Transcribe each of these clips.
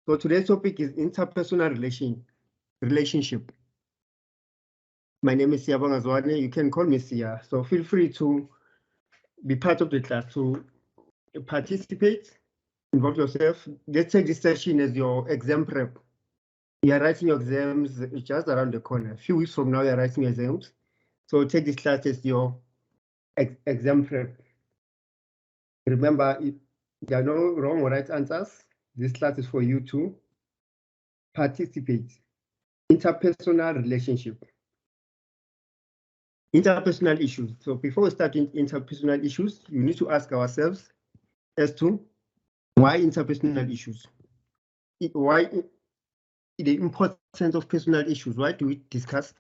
So today's topic is interpersonal relationship. My name is Siyabonga Zwane. You can call me Sia. So feel free to be part of the class, to participate, involve yourself. Let's take this session as your exam prep. You are writing your exams just around the corner. A few weeks from now, you are writing your exams. So take this class as your exam prep. Remember, there are no wrong or right answers. This class is for you to participate. Interpersonal relationship. Interpersonal issues. So before we start in interpersonal issues, you need to ask ourselves as to why interpersonal issues? Why the importance of personal issues? Why do we discuss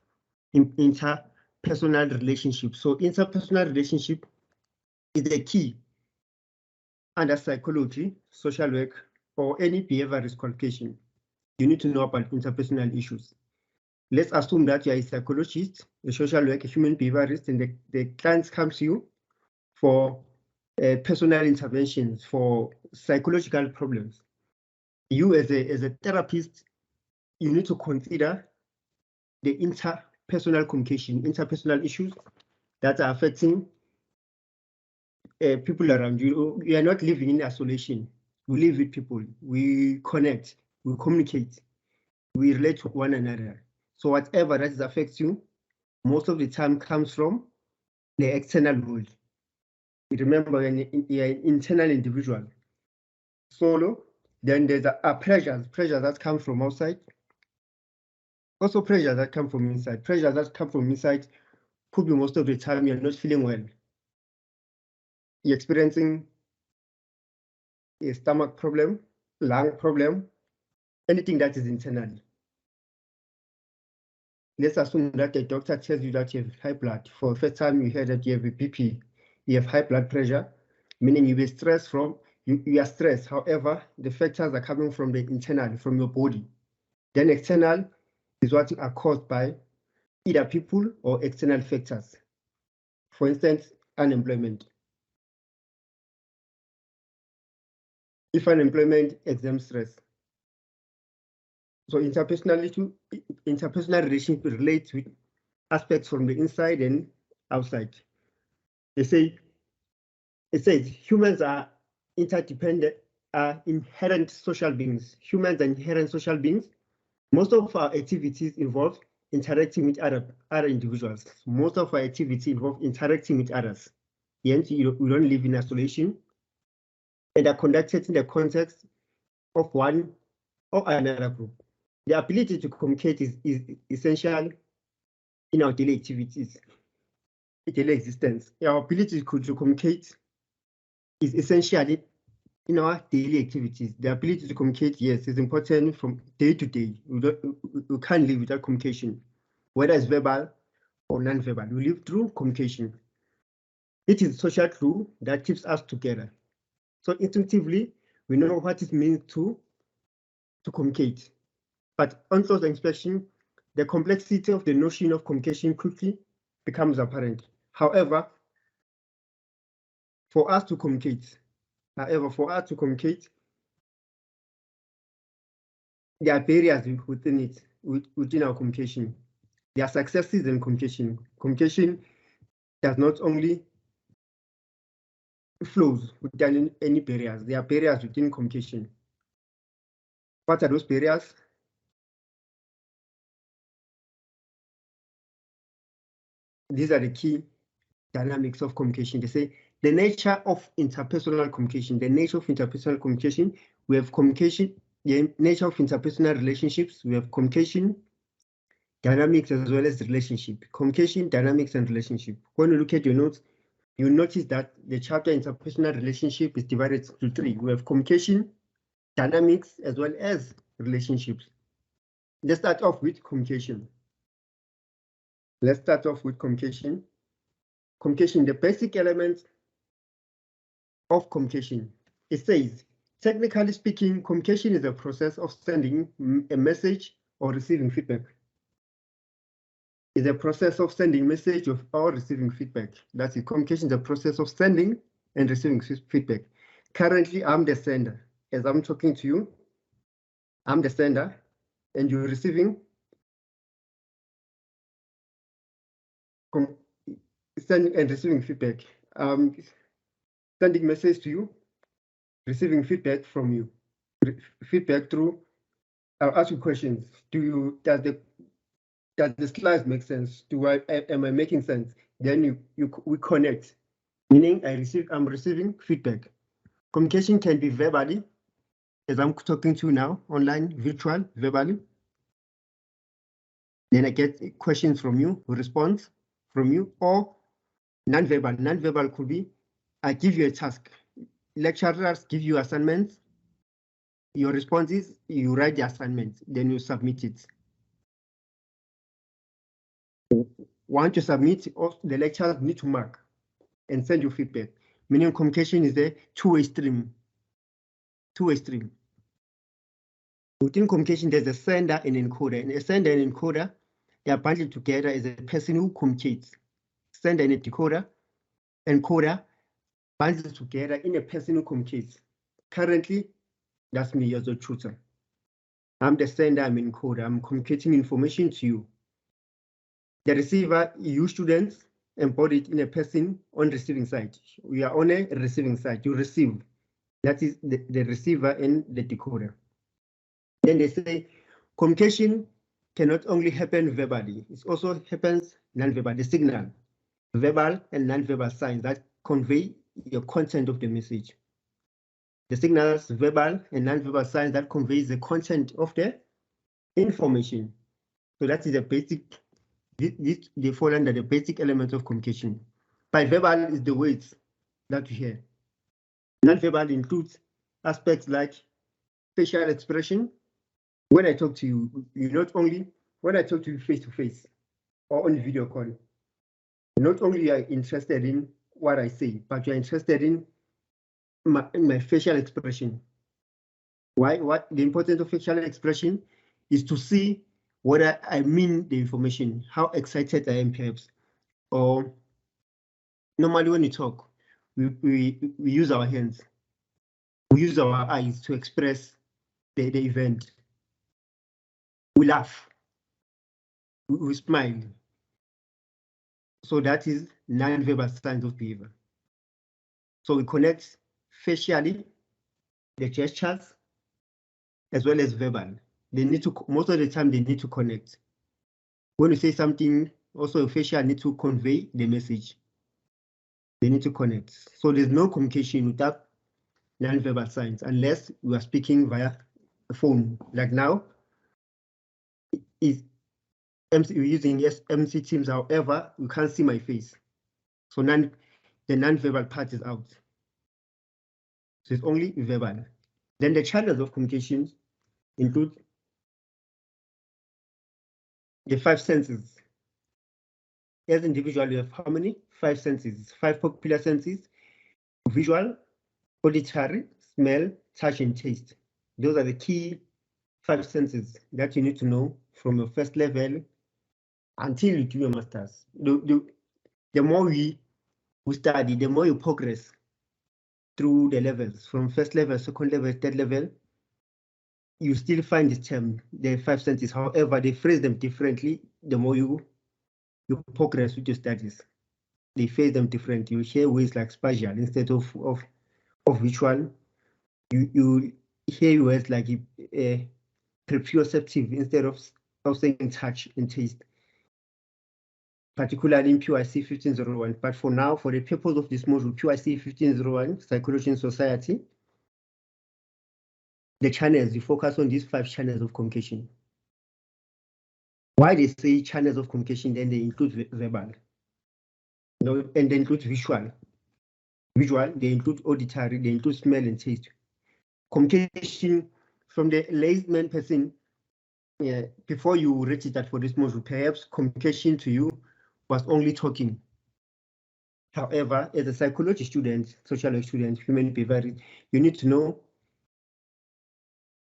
interpersonal relationships? So interpersonal relationship is the key under psychology, social work, or any behaviorist qualification. You need to know about interpersonal issues. Let's assume that you are a psychologist, a social worker, a human behaviorist, and the clients come to you for personal interventions, for psychological problems. You as a therapist, you need to consider the interpersonal communication, interpersonal issues that are affecting people around you. You are not living in isolation. We live with people. We connect. We communicate. We relate to one another. So whatever that affects you, most of the time comes from the external world. Remember, you're an internal individual. Solo, then there's pressures that come from outside. Also pressures that come from inside. Pressures that come from inside could be most of the time you're not feeling well. You're experiencing a stomach problem, lung problem, anything that is internal. Let's assume that the doctor tells you that you have high blood. For the first time you heard that you have a BP, you have high blood pressure, meaning you are stressed. However, the factors are coming from the internal, from your body. Then external is what are caused by either people or external factors. For instance, unemployment. If unemployment, exam stress. So interpersonal relationship relates with aspects from the inside and outside. It says humans are interdependent, are inherent social beings. Humans are inherent social beings. Most of our activities involve interacting with other individuals. Most of our activities involve interacting with others. Hence, we don't live in isolation and are conducted in the context of one or another group. The ability to communicate is essential in our daily activities, daily existence. Our ability to communicate is essential in our daily activities. The ability to communicate, yes, is important from day to day. We can't live without communication, whether it's verbal or non-verbal. We live through communication. It is social glue that keeps us together. So intuitively, we know what it means to communicate. But on close inspection, the complexity of the notion of communication quickly becomes apparent. However, for us to communicate, there are barriers within it, within our communication. There are successes in communication. Communication does not only flows without any barriers. There are barriers within communication. What are those barriers? These are the key dynamics of communication. They say the nature of interpersonal communication. The nature of interpersonal communication. We have communication. The nature of interpersonal relationships. We have communication dynamics as well as relationship. Communication, dynamics, and relationship. When you look at your notes, you'll notice that the chapter interpersonal relationship is divided into three. We have communication, dynamics, as well as relationships. Let's start off with communication. Communication, the basic element of communication. It says, technically speaking, communication is a process of sending a message or receiving feedback. It's a process of sending message or receiving feedback. That's it. Communication is a process of sending and receiving feedback. Currently, I'm the sender. As I'm talking to you, I'm the sender, and you're receiving sending and receiving feedback. Sending message to you, receiving feedback from you. Feedback through. I'll ask you questions. Does the slides make sense? Am I making sense? Then we connect. Meaning I'm receiving feedback. Communication can be verbally, as I'm talking to you now, online, virtual, verbally. Then I get questions from you, response from you, or non-verbal. Non-verbal could be, I give you a task. Lecturers give you assignments. Your response is you write the assignment, then you submit it. Once you submit, the lecturers need to mark and send you feedback. Meaning communication is a two-way stream. Two-way stream. Within communication, there's a sender and encoder. And a sender and encoder, they are bundled together as a person who communicates. Sender and a decoder, encoder, bundled together in a person who communicates. Currently, that's me as a tutor. I'm the sender, I'm encoder, I'm communicating information to you. The receiver, you students, embodied in a person on receiving side. We are on a receiving side, you receive. That is the receiver and the decoder. Then they say communication cannot only happen verbally, it also happens non-verbal, the signal, verbal and non-verbal signs that convey the content of the message. The signals, verbal and non-verbal signs that conveys the content of the information. So that is the basic, they fall under the basic elements of communication. By verbal is the words that you hear. Non-verbal includes aspects like facial expression. When I talk to you, when I talk to you face to face or on video call, not only are you interested in what I say, but you're interested in my facial expression. Why? What the importance of facial expression is to see whether I mean the information, how excited I am perhaps, or normally when you talk, we use our hands, we use our eyes to express the event. We laugh, we smile. So that is non-verbal signs of behavior. So we connect facially, the gestures, as well as verbal. They need to, most of the time, they need to connect. When you say something, also facial need to convey the message. They need to connect. So there's no communication without non-verbal signs, unless we are speaking via a phone. Like now, we're using MC Teams, however, you can't see my face. So the non-verbal part is out. So it's only verbal. Then the channels of communication include the 5 senses. As individual, you have how many? 5 senses, 5 popular senses: visual, auditory, smell, touch, and taste. Those are the key 5 senses that you need to know from your first level until you do your masters. The more we study, the more you progress through the levels, from first level, second level, third level. You still find the term, the 5 senses. However, they phrase them differently. The more you progress with your studies, they phrase them different. You hear words like spatial instead of visual. You hear words like proprioceptive instead of saying touch and taste, particularly in PYC 1501. But for now, for the purpose of this module, PYC 1501, Psychology and Society, the channels, you focus on these 5 channels of communication. Why they say channels of communication, then they include verbal. No, and they include visual. Visual, they include auditory, they include smell and taste. Communication from the layman person, before you registered for this module, perhaps communication to you was only talking. However, as a psychology student, sociology student, human behavior, you need to know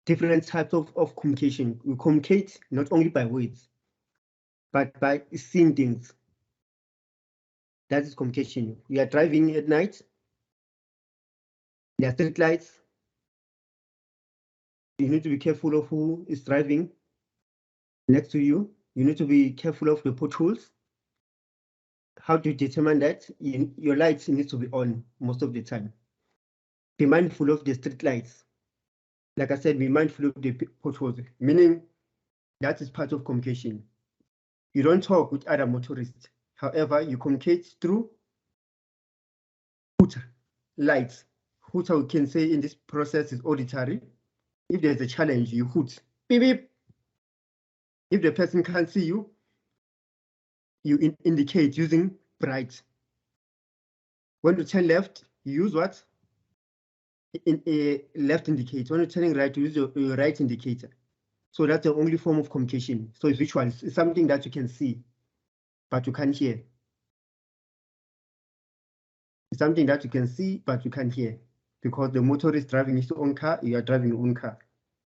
different types of communication. We communicate not only by words, but by seeing things. That is communication. We are driving at night. There are street lights. You need to be careful of who is driving next to you. You need to be careful of the potholes. How do you determine that? Your lights need to be on most of the time. Be mindful of the street lights. Like I said, be mindful of the potholes, meaning that is part of communication. You don't talk with other motorists. However, you communicate through hooter, lights. Hooter, we can say in this process, is auditory. If there's a challenge, you hoot. Beep, beep. If the person can't see you, you indicate using bright. When you turn left, you use what? In a left indicator. When you're turning right, you use your right indicator. So that's the only form of communication. So it's visual. It's something that you can see, but you can't hear. It's something that you can see, but you can't hear. Because the motor is driving his own car, you are driving your own car.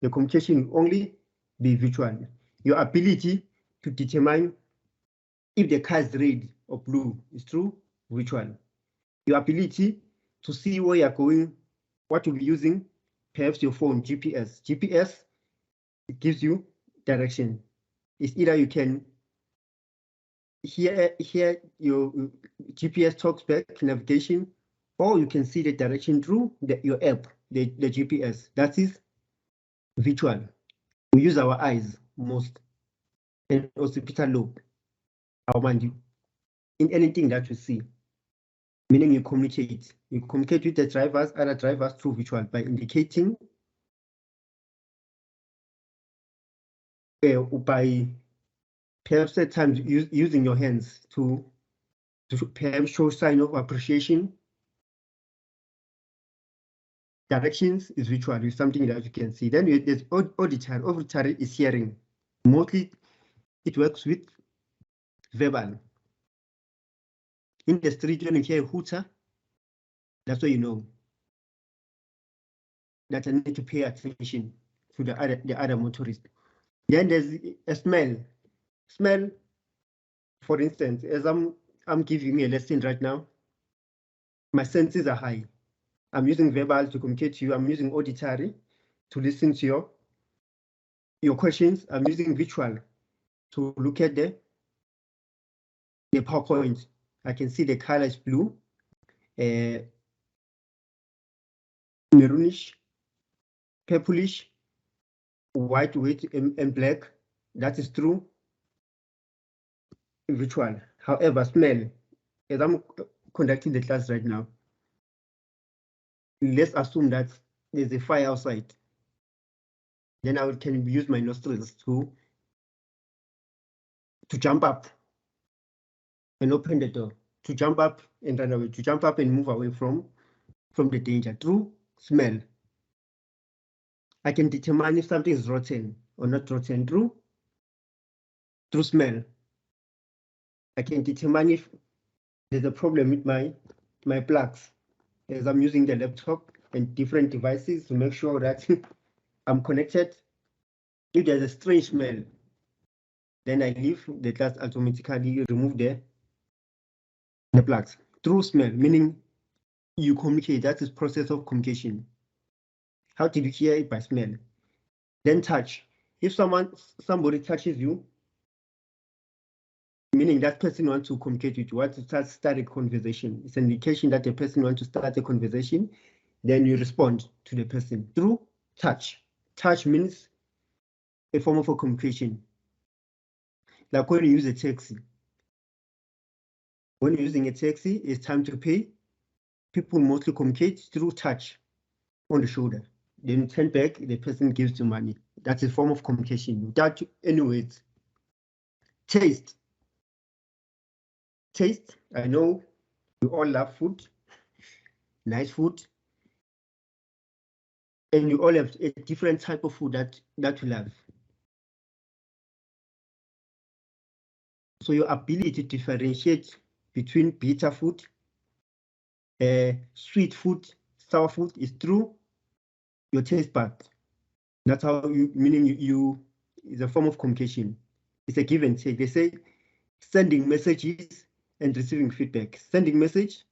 The communication will only be visual. Your ability to determine if the car is red or blue is through visual. Your ability to see where you're going, what you'll be using, perhaps your phone, GPS. GPS, it gives you direction. It's either you can hear your GPS talks back, navigation, or you can see the direction through your app, the GPS. That is visual. We use our eyes most, and occipital lobe, our mind, in anything that you see. Meaning you communicate. You communicate with the drivers, other drivers through visual by indicating, by perhaps at times using your hands to perhaps show sign of appreciation. Directions is visual, is something that you can see. Then there's auditory. Auditory is hearing. Mostly it works with verbal. In the street, when you hear a hooter, that's what you know that I need to pay attention to the other motorist. Then there's a smell. Smell, for instance, as I'm giving you a lesson right now, my senses are high. I'm using verbal to communicate to you. I'm using auditory to listen to your questions. I'm using visual to look at the PowerPoint. I can see the color is blue, maroonish, purplish, white with and black. That is true visual. However, smell, as I'm conducting the class right now, let's assume that there's a fire outside. Then I can use my nostrils to jump up and open the door, to jump up and run away, to jump up and move away from the danger through smell. I can determine if something is rotten or not rotten through smell. I can determine if there's a problem with my plugs as I'm using the laptop and different devices to make sure that I'm connected. If there's a strange smell, then I leave the class, automatically remove the plugs through smell, meaning you communicate. That is process of communication. How did you hear it? By smell. Then touch. If somebody touches you, meaning that person wants to communicate with you, want to start a conversation. It's an indication that the person wants to start a conversation. Then you respond to the person through touch. Touch means a form of communication. Like when you use a taxi. When you're using a taxi, it's time to pay. People mostly communicate through touch on the shoulder. Then you turn back, the person gives you money. That's a form of communication. That, anyways. Taste. Taste, I know we all love food, nice food. And you all have a different type of food that you love. So your ability to differentiate between bitter food, sweet food, sour food is through your taste buds. That's how meaning you is a form of communication. It's a give and take. They say sending messages and receiving feedback. Sending message,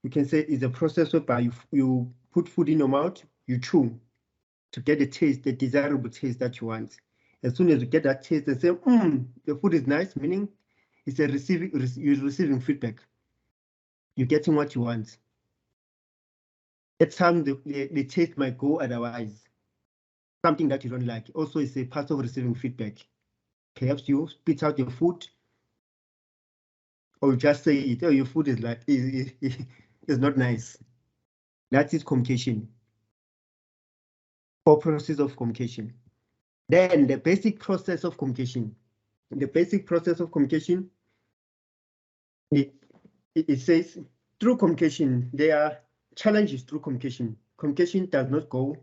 you can say, is a process whereby you put food in your mouth, you chew. to get the taste, the desirable taste that you want. As soon as you get that taste and say, the food is nice, meaning it's you're receiving feedback. You're getting what you want. At times, the taste might go otherwise. Something that you don't like. Also, is a part of receiving feedback. Perhaps you spit out your food, or just say it, oh, your food is like is not nice. That is communication. Or process of communication. Then the basic process of communication. The basic process of communication, it says through communication, there are challenges through communication. Communication does not go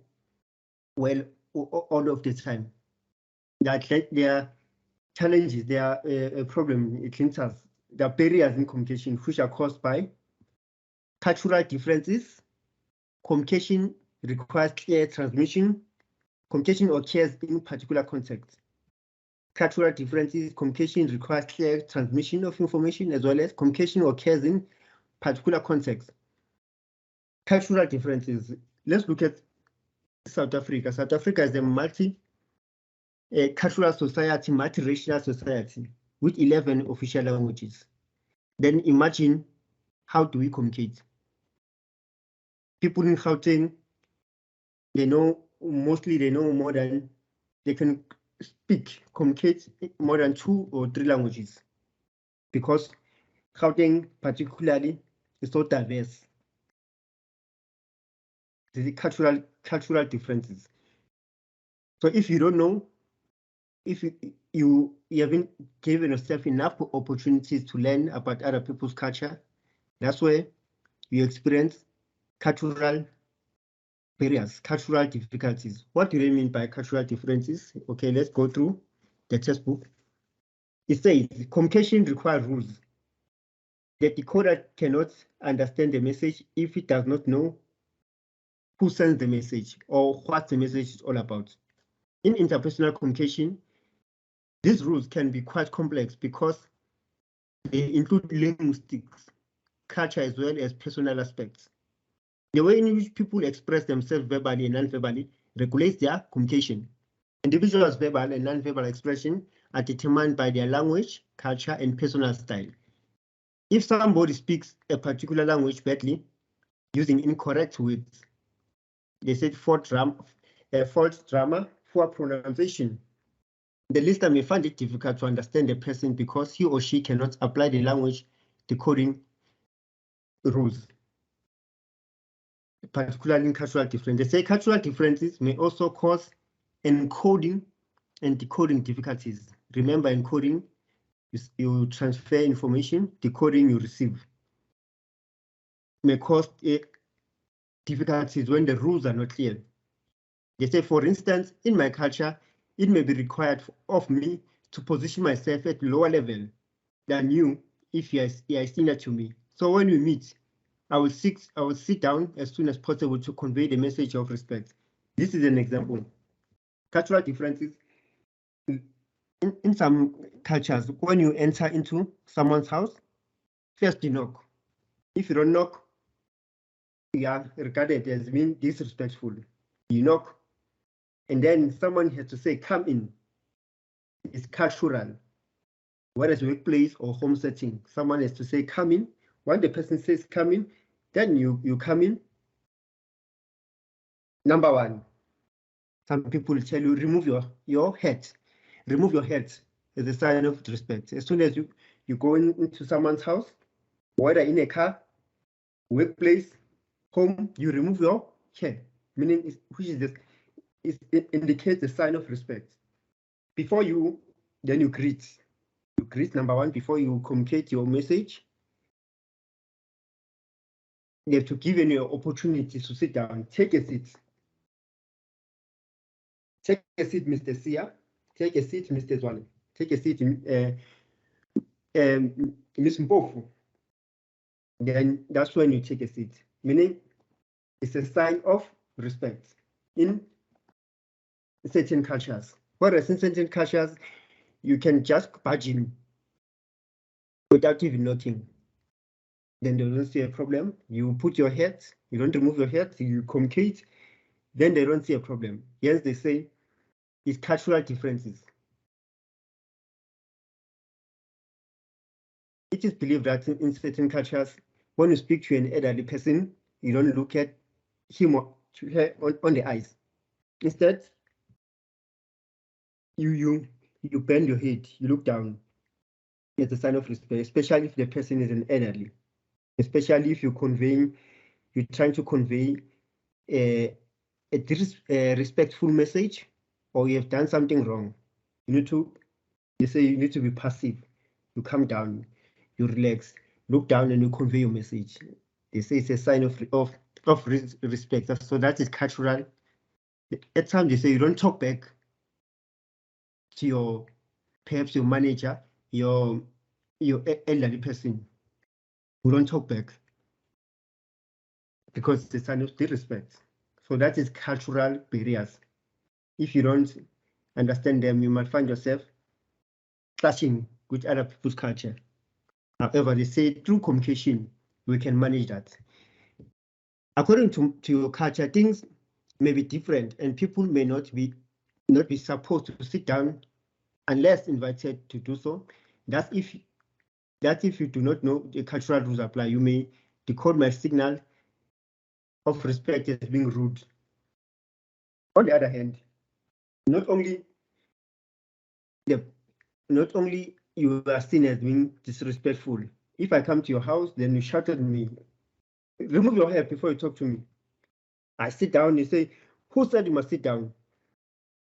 well all of the time. There are challenges, there are a problem, there are barriers in communication which are caused by cultural differences. Communication requires clear transmission. Communication occurs in particular context. Cultural differences, communication requires clear transmission of information, as well as communication occurs in particular context. Cultural differences. Let's look at South Africa. South Africa is a multi-cultural society, multiracial society with 11 official languages. Then imagine, how do we communicate? People in Gauteng, they know more than, they can communicate more than 2 or 3 languages, because Gauteng particularly is so diverse. The cultural differences. So if you don't know, if you haven't given yourself enough opportunities to learn about other people's culture, that's where you experience cultural barriers, cultural difficulties. What do they mean by cultural differences? Okay, let's go through the textbook. It says communication requires rules. The decoder cannot understand the message if it does not know who sends the message or what the message is all about. In interpersonal communication, these rules can be quite complex because they include linguistics, culture, as well as personal aspects. The way in which people express themselves verbally and non-verbally regulates their communication. Individuals' verbal and non-verbal expression are determined by their language, culture, and personal style. If somebody speaks a particular language badly, using incorrect words, they said false grammar, poor pronunciation, the listener may find it difficult to understand the person because he or she cannot apply the language decoding rules, particularly in cultural differences. They say cultural differences may also cause encoding and decoding difficulties. Remember, encoding is you transfer information, decoding you receive. May cause difficulties when the rules are not clear. They say, for instance, in my culture, it may be required of me to position myself at lower level than you if you are senior to me. So when we meet, I will sit down as soon as possible to convey the message of respect. This is an example. Cultural differences. In some cultures, when you enter into someone's house, first you knock. If you don't knock, you are regarded as being disrespectful. You knock, and then someone has to say, come in. It's cultural. Whereas workplace or home setting, someone has to say, come in. When the person says, come in, then you come in. Number one, some people will tell you, remove your hat. Remove your hat as a sign of respect. As soon as you go into someone's house, whether in a car, workplace, home, you remove your hat, meaning it indicates a sign of respect. Before then you greet. You greet, number one, before you communicate your message. You have to give you an opportunity to sit down. Take a seat. Take a seat, Mr. Sia. Take a seat, Mr. Zwane. Take a seat, Ms. Mpofu. Then that's when you take a seat, meaning it's a sign of respect in certain cultures. Whereas in certain cultures, you can just barge in without even knocking. Then there don't see a problem. You put your hat, you don't remove your hat, you communicate, then they don't see a problem. Hence, they say it's cultural differences. It is believed that in certain cultures, when you speak to an elderly person, you don't look at him or her on the eyes. Instead, you bend your head, you look down as a sign of respect, especially if the person is an elderly, especially if you're trying to convey a respectful message, or you have done something wrong. They say you need to be passive. You come down, you relax, look down, and you convey your message. They say it's a sign of respect. So that is cultural. At times they say you don't talk back to perhaps your manager, your elderly person. You don't talk back because it's a sign of disrespect. So that is cultural barriers. If you don't understand them, you might find yourself clashing with other people's culture. However, they say through communication, we can manage that. According to your culture, things may be different, and people may not be supposed to sit down unless invited to do so. That's if you do not know the cultural rules apply. You may decode my signal of respect as being rude. On the other hand, not only you are seen as being disrespectful. If I come to your house, then you shout at me. Remove your head before you talk to me. I sit down, you say, who said you must sit down?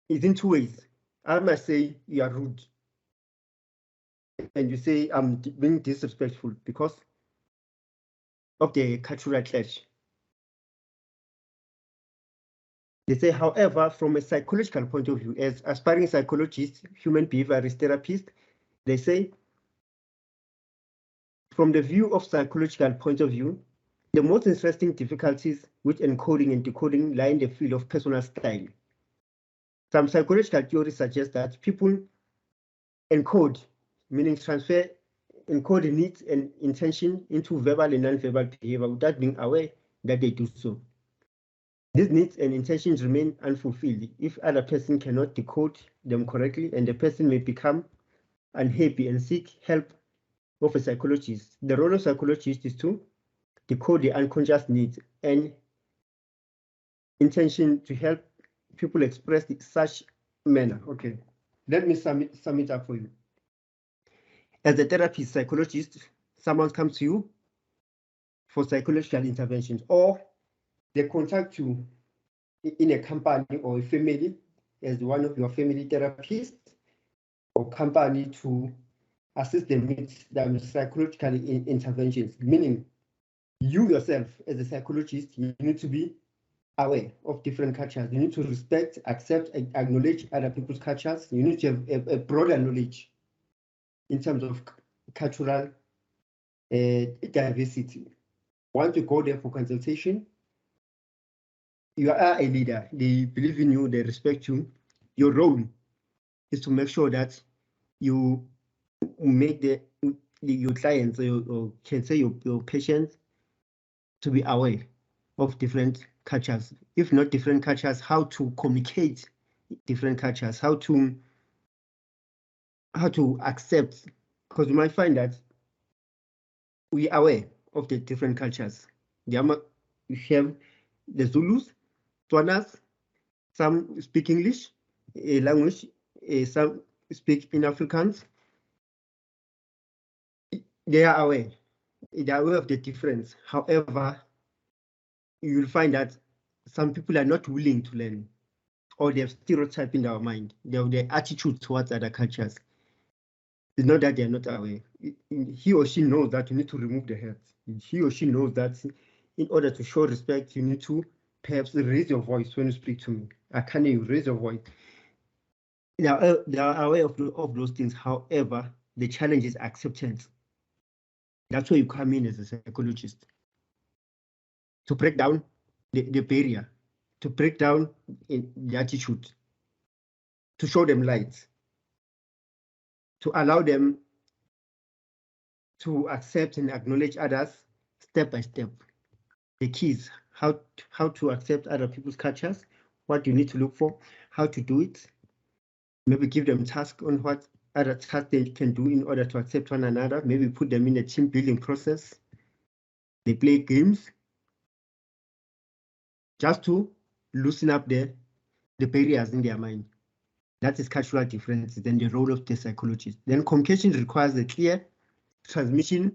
It's in two ways. I must say you are rude. And you say I'm being disrespectful because of the cultural clash. They say, however, from a psychological point of view, as aspiring psychologists, human behaviorist therapists, they say, from the view of psychological point of view, the most interesting difficulties with encoding and decoding lie in the field of personal style. Some psychological theories suggest that people encode, meaning encode needs and intention into verbal and non-verbal behavior without being aware that they do so. These needs and intentions remain unfulfilled if other person cannot decode them correctly, and the person may become unhappy and seek help of a psychologist. The role of psychologist is to decode the unconscious needs and intention to help people express in such manner. Okay, let me sum it up for you. As a therapist, psychologist, someone comes to you for psychological interventions, or they contact you in a company or a family as one of your family therapists or company to assist them with psychological interventions, meaning you yourself as a psychologist, you need to be aware of different cultures. You need to respect, accept, and acknowledge other people's cultures. You need to have a broader knowledge in terms of cultural diversity. Once you go there for consultation, you are a leader. They believe in you, they respect you. Your role is to make sure that you make your clients, or can say your patients, to be aware of different cultures. If not different cultures, how to communicate different cultures, how to accept, because you might find that we are aware of the different cultures. We have the Zulus, Tswanas, some speak English language, some speak in Afrikaans. They are aware of the difference. However, you will find that some people are not willing to learn, or they have stereotype in their mind. They have their attitude towards other cultures. It's not that they are not aware. He or she knows that you need to remove the hurt. He or she knows that in order to show respect, you need to perhaps raise your voice when you speak to me. Can you raise your voice? They are aware of those things. However, the challenge is acceptance. That's where you come in as a psychologist, to break down the barrier, to break down the attitude, to show them light, to allow them to accept and acknowledge others step by step. The keys, how to accept other people's cultures, what you need to look for, how to do it. Maybe give them tasks on what other tasks they can do in order to accept one another. Maybe put them in a team building process. They play games just to loosen up the barriers in their mind. That is cultural differences, then the role of the psychologist. Then communication requires a clear transmission.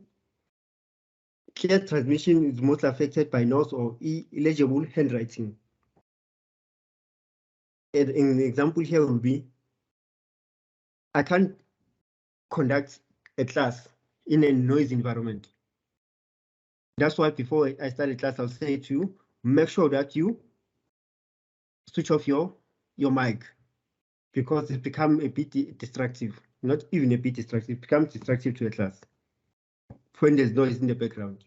Clear transmission is most affected by noise or illegible handwriting. And an example here will be, I can't conduct a class in a noisy environment. That's why before I start a class, I'll say to you, make sure that you switch off your mic, because it becomes a bit distractive. Not even a bit distractive, it becomes distractive to a class when there's noise in the background.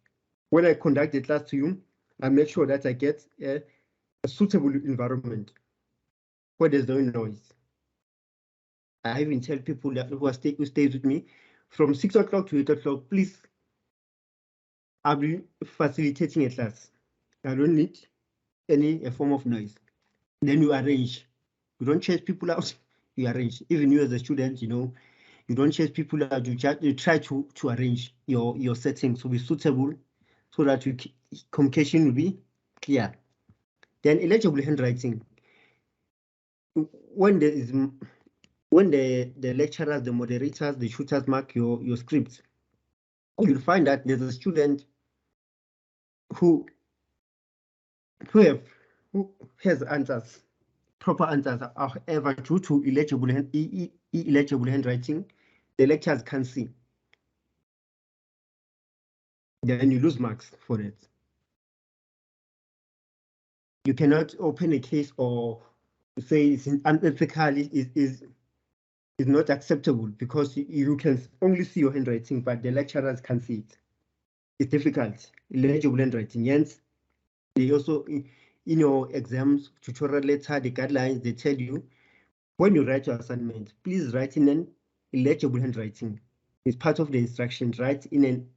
When I conduct the class to you, I make sure that I get a suitable environment where there's no noise. I even tell people that who stays with me from 6 o'clock to 8 o'clock, please, I'll be facilitating a class. I don't need any form of noise. Then you arrange. You don't chase people out, you arrange. Even you as a student, you don't chase people out, you try to arrange your settings to be suitable so that communication will be clear. Then illegible handwriting. When the lecturers, the moderators, the tutors mark your scripts, you'll find that there's a student who has answers, proper answers. However, due to illegible handwriting, the lecturers can't see. Then you lose marks for it. You cannot open a case or say it's unethical, is not acceptable, because you can only see your handwriting, but the lecturers can't see it. It's difficult. Illegible handwriting. Hence, they also, in your exams, tutorial letter, the guidelines, they tell you, when you write your assignment, please write in an illegible handwriting. It's part of the instructions. Write in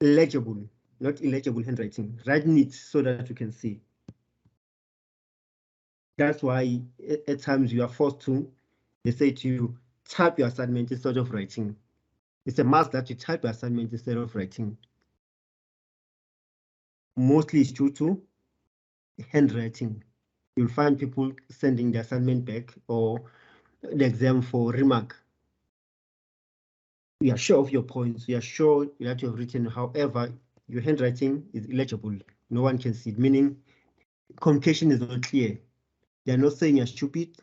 legible, not illegible handwriting. Write neat so that you can see. That's why at times you are forced to, they say to you, type your assignment instead of writing. It's a must that you type your assignment instead of writing. Mostly it's due to handwriting. You'll find people sending the assignment back or the exam for remark. You are sure of your points, you are sure that you have written, however, your handwriting is illegible. No one can see it, meaning communication is not clear. They're not saying you're stupid,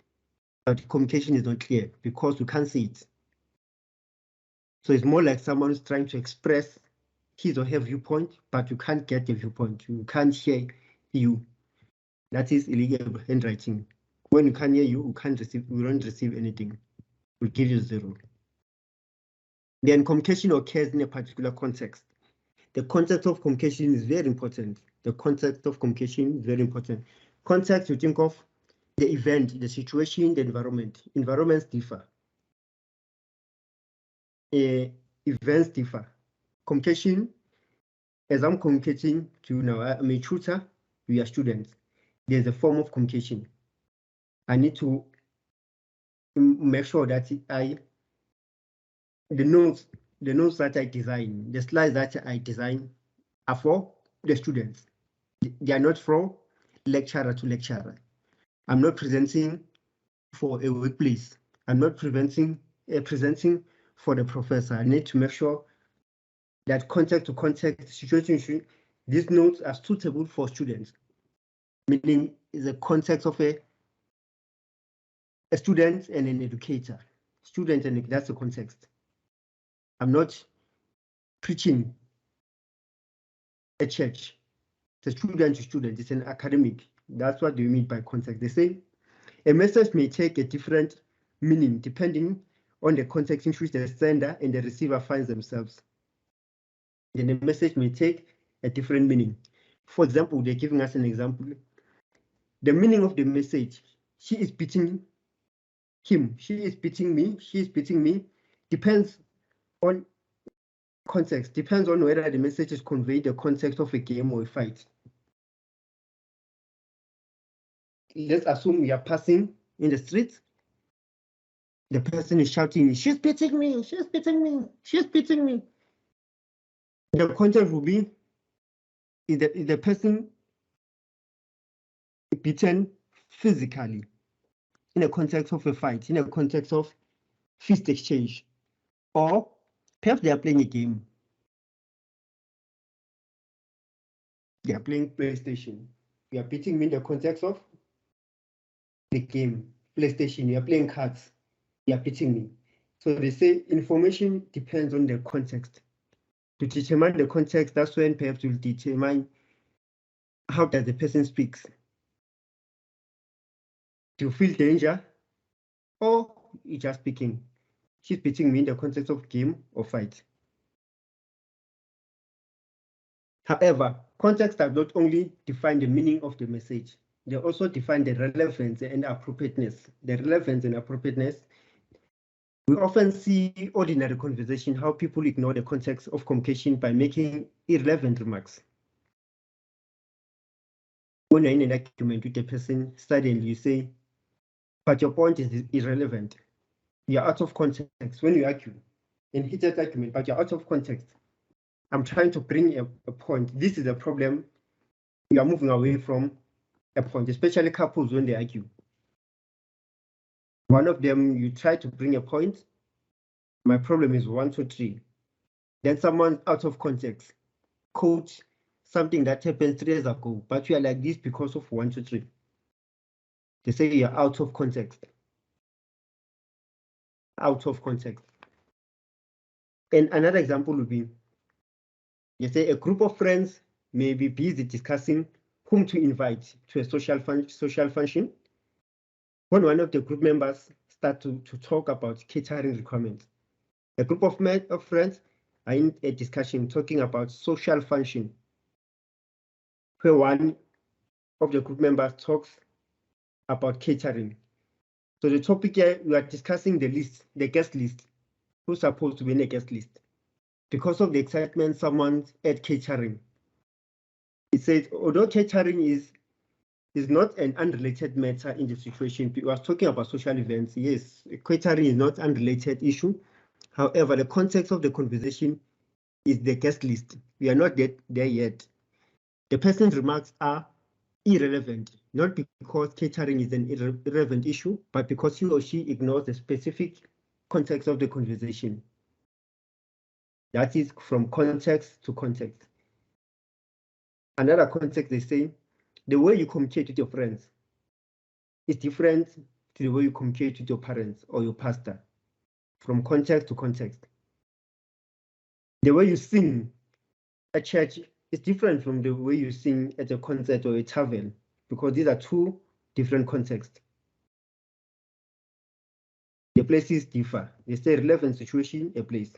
but communication is not clear because you can't see it. So it's more like someone who's trying to express his or her viewpoint, but you can't get the viewpoint. You can't hear you. That is illegal handwriting. When you can't hear you can't receive. You don't receive anything. We'll give you 0. Then communication occurs in a particular context. The context of communication is very important. The context of communication is very important. Context, you think of the event, the situation, the environment. Environments differ. Events differ. Communication, as I'm communicating to you now, I'm a tutor, you are students. There's a form of communication. I need to make sure that the notes that I design, the slides that I design are for the students. They are not from lecturer to lecturer. I'm not presenting for a workplace. I'm not presenting for the professor. I need to make sure that context to context situation, these notes are suitable for students, meaning is a context of a student and an educator. Student, and that's the context. I'm not preaching a church. It's a student to student, it's an academic. That's what they mean by context. They say a message may take a different meaning depending on the context in which the sender and the receiver finds themselves. Then the message may take a different meaning. For example, they're giving us an example. The meaning of the message, she is beating him, she is beating me, she is beating me, depends on context, depends on whether the message is conveyed the context of a game or a fight. let's assume we are passing in the street. The person is shouting, "She's beating me, she's beating me, she's beating me." The context will be, is the person beaten physically in a context of a fight, in a context of fist exchange, or perhaps they are playing a game. They are playing PlayStation. You are beating me in the context of the game, PlayStation. You are playing cards. You are beating me. So they say information depends on the context. To determine the context, that's when perhaps you'll determine how does the person speaks. Do you feel danger? Or you're just speaking? She's beating me in the context of game or fight. However, context does not only define the meaning of the message, they also define the relevance and appropriateness. The relevance and appropriateness, we often see ordinary conversation, how people ignore the context of communication by making irrelevant remarks. When you're in an argument with a person, suddenly you say, but your point is irrelevant. You're out of context. When you argue in heated argument, but you're out of context. I'm trying to bring a point. This is a problem. We are moving away from a point, especially couples when they argue. One of them, you try to bring a point. My problem is 1, 2, 3. Then someone out of context quotes something that happened 3 years ago, but you are like this because of 1, 2, 3. They say you're out of context. Out of context. And another example would be, you say a group of friends may be busy discussing whom to invite to a social function. When one of the group members start to talk about catering requirements, a group of friends are in a discussion talking about social function, where one of the group members talks about catering. So the topic here, we are discussing the list, the guest list, who's supposed to be in the guest list. Because of the excitement, someone's at catering. It says, although catering is not an unrelated matter in the situation, we are talking about social events. Yes, catering is not an unrelated issue. However, the context of the conversation is the guest list. We are not there yet. The person's remarks are irrelevant, not because catering is an irrelevant issue, but because he or she ignores the specific context of the conversation. That is from context to context. Another context, they say, the way you communicate with your friends is different to the way you communicate with your parents or your pastor, from context to context. The way you sing at church is different from the way you sing at a concert or a tavern, because these are two different contexts. The places differ. They say relevant situation, a place.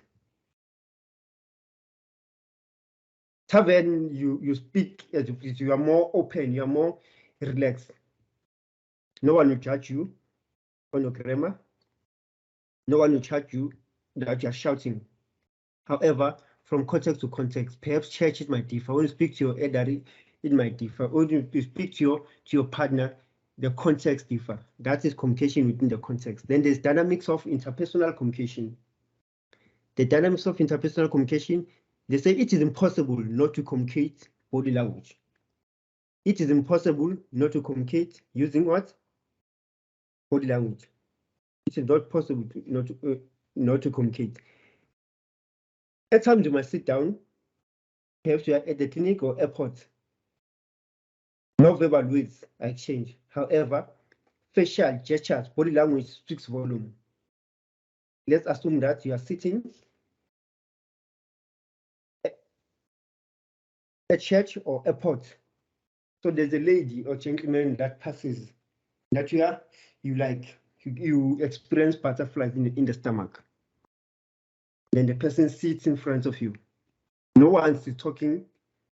Tavern, you speak as you please. You are more open. You are more relaxed. No one will judge you on your grammar. No one will judge you that you are shouting. However, from context to context, perhaps churches might differ. When you speak to your elderly, it might differ. When you speak to your partner, the context differ. That is communication within the context. Then there's dynamics of interpersonal communication. The dynamics of interpersonal communication, they say it is impossible not to communicate body language. It is impossible not to communicate using what? Body language. It is not possible not to communicate. At times you must sit down, perhaps you are at the clinic or airport. No verbal words are exchanged. However, facial gestures, body language speaks volume. Let's assume that you are sitting at church or airport. So there's a lady or gentleman that passes that you experience butterflies in the stomach. Then the person sits in front of you. No one is talking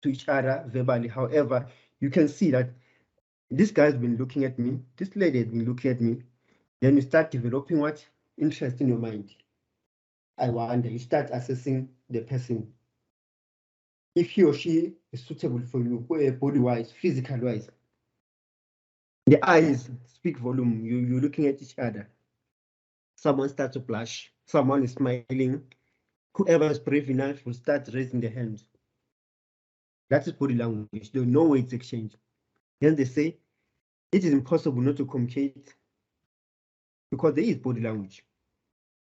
to each other verbally. However, you can see that this guy has been looking at me, this lady has been looking at me. Then you start developing what? Interest in your mind. I wonder, you start assessing the person. If he or she is suitable for you, body-wise, physical-wise. The eyes speak volume. You're looking at each other. Someone starts to blush. Someone is smiling. Whoever is brave enough will start raising their hand. That is body language. There's no words exchange. Then they say it is impossible not to communicate because there is body language.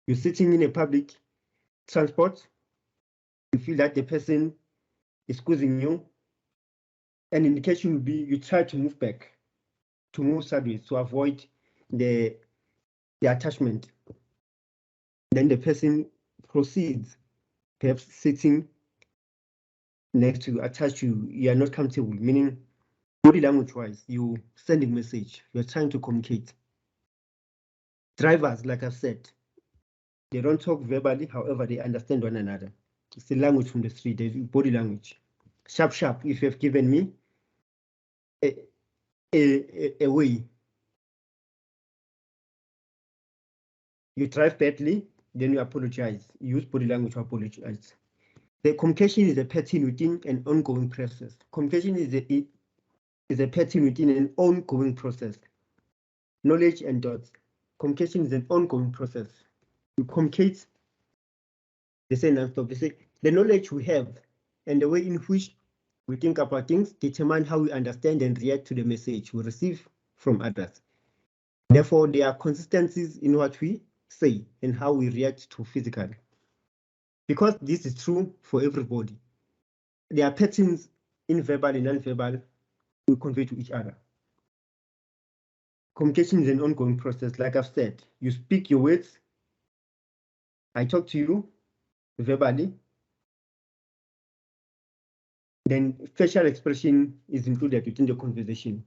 You're sitting in a public transport. You feel that the person is squeezing you. An indication will be you try to move back, to move sideways to avoid the attachment. Then the person proceeds, perhaps sitting next to you, attached to you, you are not comfortable, meaning body language wise, you sending message, you're trying to communicate. Drivers, like I've said, they don't talk verbally, however, they understand one another. It's the language from the street, the body language. Sharp, sharp, if you have given me a way, you drive badly, then you apologize. You use body language to apologize. The communication is a pattern within an ongoing process. Communication is a pattern within an ongoing process. Knowledge and dots. Communication is an ongoing process. You communicate, they say non-stop. They say the knowledge we have and the way in which we think about things determine how we understand and react to the message we receive from others. Therefore, there are consistencies in what we say and how we react to physically. Because this is true for everybody. There are patterns in verbal and non-verbal we convey to each other. Communication is an ongoing process. Like I've said, you speak your words. I talk to you verbally. Then facial expression is included within the conversation.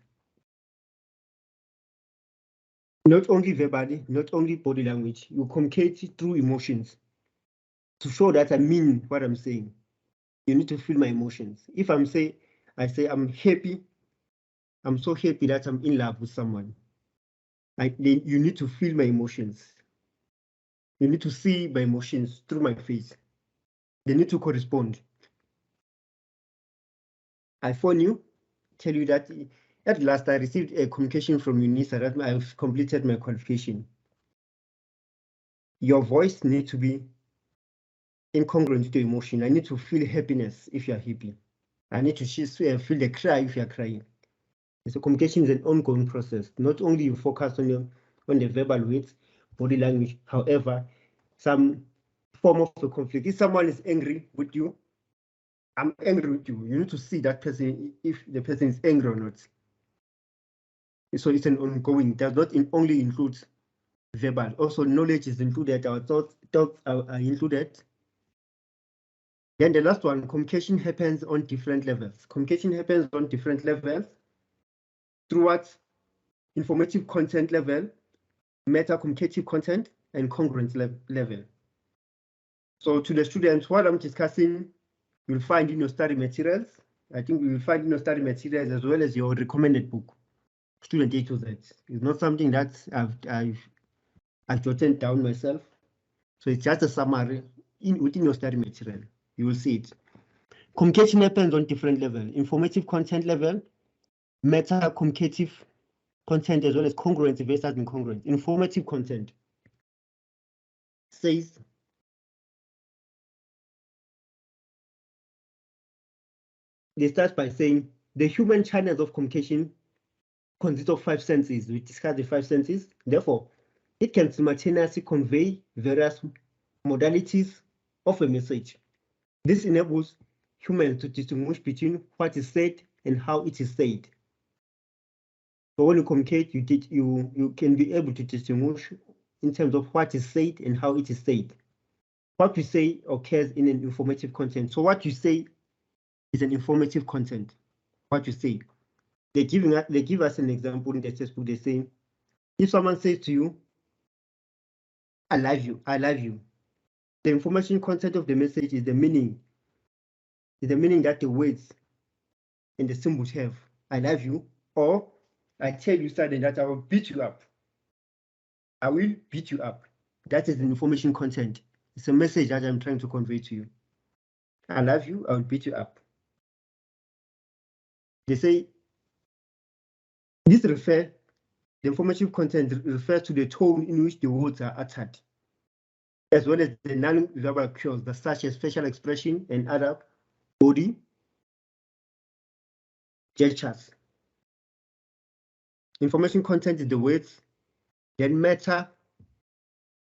Not only verbally, not only body language, you communicate through emotions. To show that I mean what I'm saying, you need to feel my emotions. If I say I'm happy, I'm so happy that I'm in love with someone. Then you need to feel my emotions. You need to see my emotions through my face. They need to correspond. I phone you, tell you that at last I received a communication from UNISA that I've completed my qualification. Your voice needs to be incongruent to the emotion. I need to feel happiness if you're happy. I need to feel the cry if you're crying. So communication is an ongoing process. Not only you focus on the verbal words, body language, however, some form of a conflict. If someone is angry with you, I'm angry with you. You need to see that person, if the person is angry or not. So it's an ongoing, does not only include verbal. Also, knowledge is included, our thoughts are included. Then the last one, communication happens on different levels. Communication happens on different levels through what? Informative content level, meta-communicative content, and congruence level. So to the students, what I'm discussing, you'll find in your study materials. I think you will find in your study materials as well as your recommended book, Student A to Z. It's not something that I've jotted down myself. So it's just a summary within your study material. You will see it. Communication happens on different levels. Informative content level, meta-communicative content, as well as congruence versus incongruence. Informative content says they start by saying the human channels of communication consist of 5 senses. We discussed the 5 senses. Therefore, it can simultaneously convey various modalities of a message. This enables humans to distinguish between what is said and how it is said. So when you communicate, you can be able to distinguish in terms of what is said and how it is said. What we say occurs in an informative content. So what you say is an informative content. What you say. They give us an example in the textbook. They say, if someone says to you, I love you, I love you. The information content of the message is the meaning. Is the meaning that the words and the symbols have. I love you, or I tell you suddenly that I will beat you up. I will beat you up. That is the information content. It's a message that I'm trying to convey to you. I love you, I will beat you up. They say the informative content refers to the tone in which the words are uttered, as well as the non-verbal cues such as facial expression and other body gestures. Information content is the words, then meta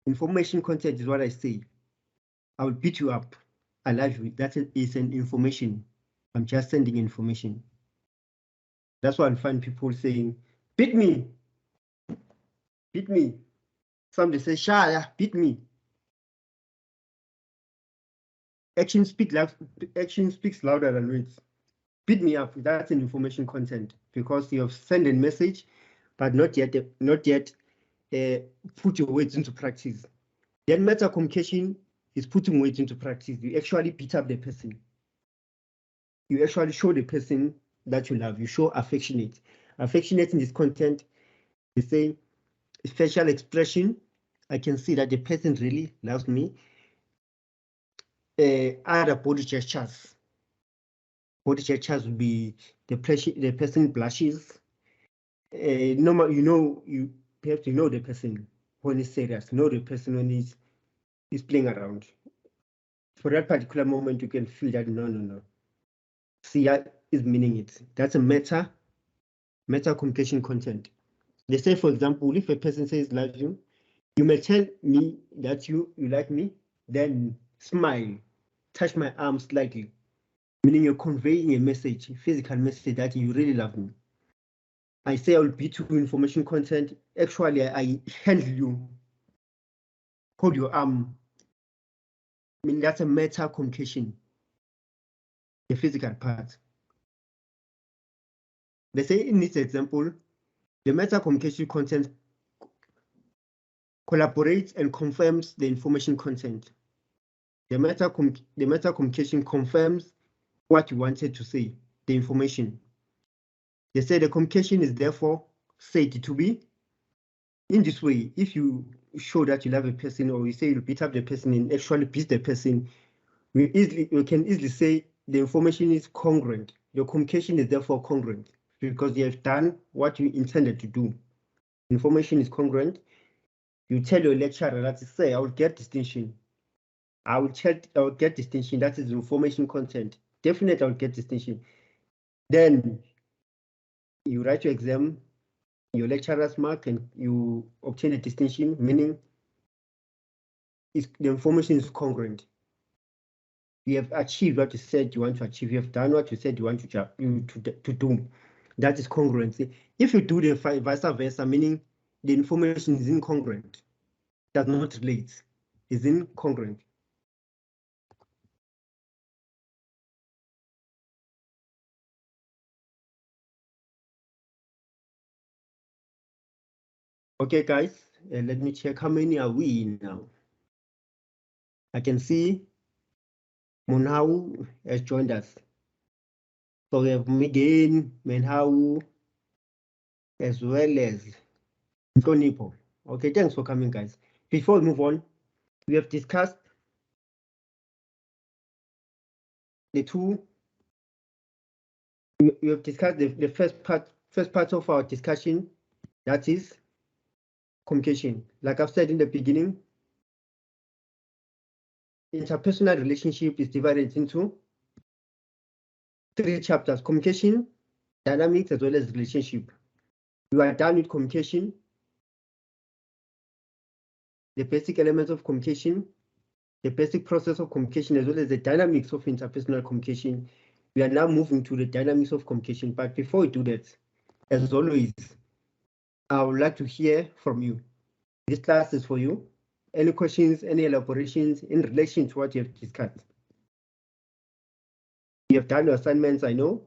information content is what I say. I will beat you up. I love you. That is an information. I'm just sending information. That's why I find people saying, beat me. Beat me. Somebody say, Shaya, beat me. Action speaks louder than words. Beat me up. That's an information content because you have sent a message, but not yet put your words into practice. Then meta communication is putting words into practice. You actually beat up the person. You actually show the person that you love. You show affectionate. Affectionate in this content, they say facial expression. I can see that the person really loves me. Other body gestures. Body gestures would be the person blushes. Normal, you perhaps you know the person when he's serious. You know the person when he's playing around. For that particular moment, you can feel that no. See, is meaning it. That's a meta communication content. They say, for example, if a person says love you, you may tell me that you like me, then smile, touch my arm slightly, meaning you're conveying a message, a physical message that you really love me. I say I'll be to information content. Actually, I handle you, hold your arm. I mean, that's a meta communication, the physical part. They say in this example, the meta communication content collaborates and confirms the information content. The meta communication confirms what you wanted to say, the information. They say the communication is therefore said to be in this way. If you show that you love a person, or you say you beat up the person and actually beat the person, we can easily say the information is congruent. Your communication is therefore congruent because you have done what you intended to do. Information is congruent. You tell your lecturer that to say, I will get distinction. I will get distinction. That is information content. Definitely, I will get distinction. Then you write your exam, your lecturer's mark, and you obtain a distinction, meaning the information is congruent. You have achieved what you said you want to achieve. You have done what you said you want to do. That is congruency. If you do the vice versa, meaning the information is incongruent, does not relate, is incongruent. Okay, guys, let me check how many are we now. I can see Munhau has joined us. So we have Miguel, Menhau, as well as Nipo. Okay, thanks for coming, guys. Before we move on, we have discussed the first part of our discussion, that is communication. Like I've said in the beginning, interpersonal relationship is divided into 3 chapters: communication, dynamics, as well as relationship. You are done with communication, the basic elements of communication, the basic process of communication, as well as the dynamics of interpersonal communication. We are now moving to the dynamics of communication. But before we do that, as always, I would like to hear from you. This class is for you. Any questions, any elaborations in relation to what you have discussed? You have done your assignments, I know.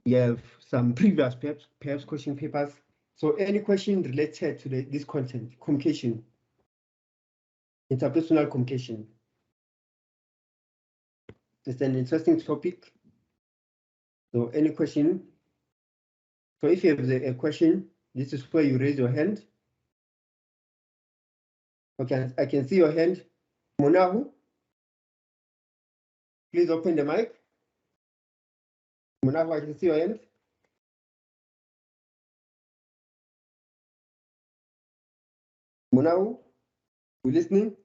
You have some previous perhaps question papers. So any question related to this content, communication, interpersonal communication. It's an interesting topic. So any question? So if you have a question, this is where you raise your hand. Okay, I can see your hand. Monahu, please open the mic. Monahu, I can see your hand. Monao, you listening?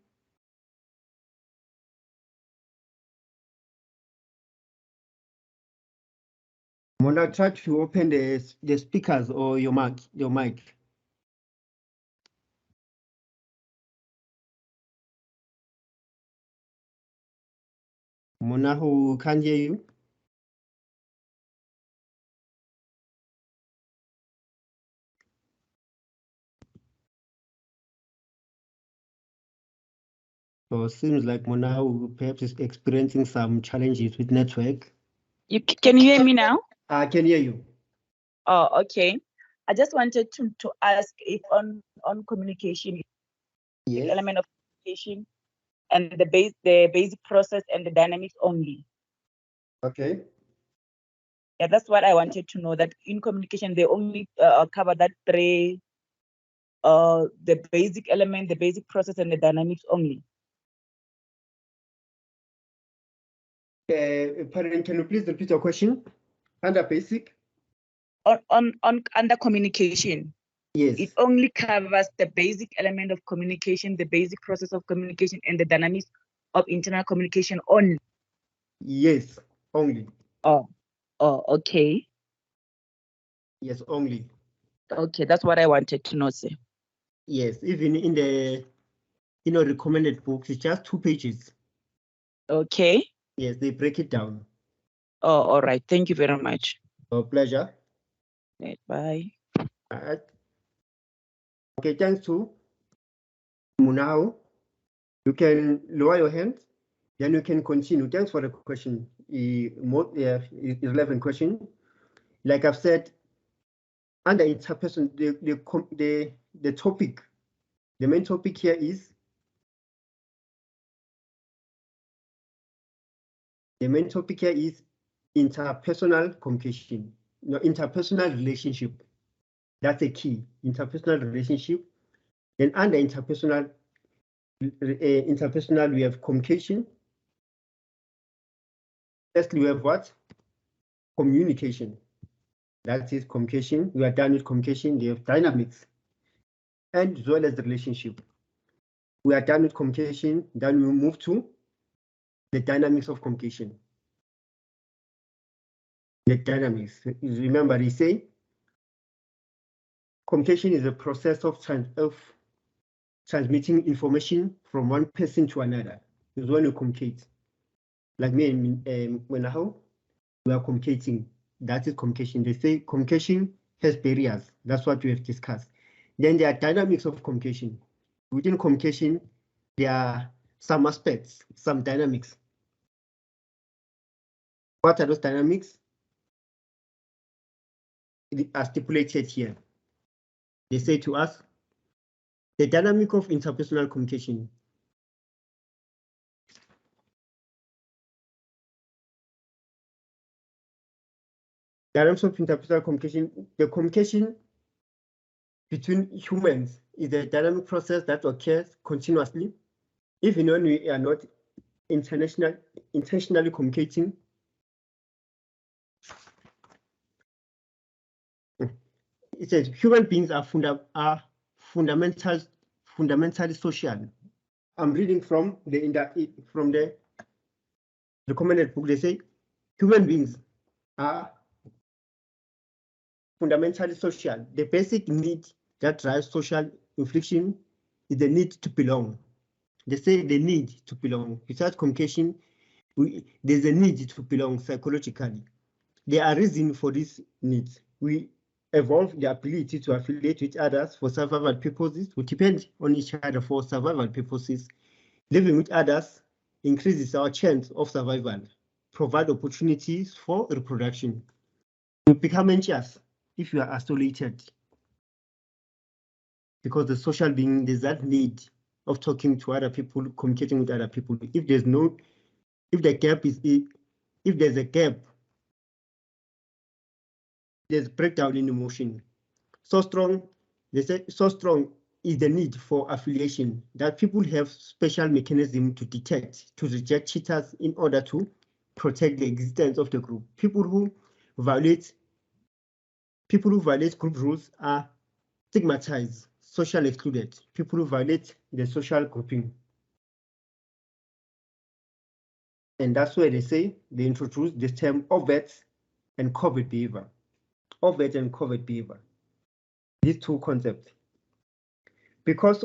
Mona, try to open the speakers or your mic. Mona, who can't hear you? So it seems like Mona perhaps is experiencing some challenges with network. Can you hear me now? I can hear you. Oh, okay. I just wanted to ask if on communication, Yes. the element of communication and the basic process and the dynamics only. Okay. Yeah, that's what I wanted to know, that in communication they only cover that three, the basic element, the basic process, and the dynamics only. Pardon, can you please repeat your question? Under basic? On under communication. Yes. It only covers the basic element of communication, the basic process of communication, and the dynamics of internal communication only. Yes, only. Oh, okay. Yes, only. Okay, that's what I wanted to know, sir. Yes, even in the recommended books, it's just 2 pages. Okay. Yes, they break it down. Oh, all right. Thank you very much. Oh, pleasure. Right, bye. All right. Okay, thanks to Munao. You can lower your hand, then you can continue. Thanks for the question. Relevant question. Like I've said, under interpersonal, the topic, the main topic here is interpersonal communication. Interpersonal relationship. That's a key. Interpersonal relationship. Then under interpersonal, we have communication. Firstly, we have what? Communication. That is communication. We are done with communication. We have dynamics, and as well as the relationship. We are done with communication. Then we move to the dynamics of communication. The dynamics. Remember, they say communication is a process of transmitting information from one person to another. Is when you communicate. Like me and Wenaho, we are communicating. That is communication. They say communication has barriers. That's what we have discussed. Then there are dynamics of communication. Within communication, there are some aspects, some dynamics. What are those dynamics? They are stipulated here. They say to us, the dynamic of interpersonal communication. Dynamics of interpersonal communication, the communication between humans is a dynamic process that occurs continuously, even when we are not intentionally communicating. It says human beings are fundamentally social. I'm reading from the recommended book. They say human beings are fundamentally social. The basic need that drives social inflection is the need to belong. They say the need to belong. Without communication, there's a need to belong psychologically. There are reasons for this need. We evolve the ability to affiliate with others for survival purposes. We depend on each other for survival purposes. Living with others increases our chance of survival, provide opportunities for reproduction. You become anxious if you are isolated, because the social being, there's that need of talking to other people, communicating with other people. If there's a gap, there's breakdown in emotion. So strong is the need for affiliation that people have special mechanism to detect, to reject cheaters in order to protect the existence of the group. People who violate group rules are stigmatized. social excluded, people who violate the social grouping. And that's where they introduce this term overt and covert behavior. Overt and covert behavior. These two concepts. Because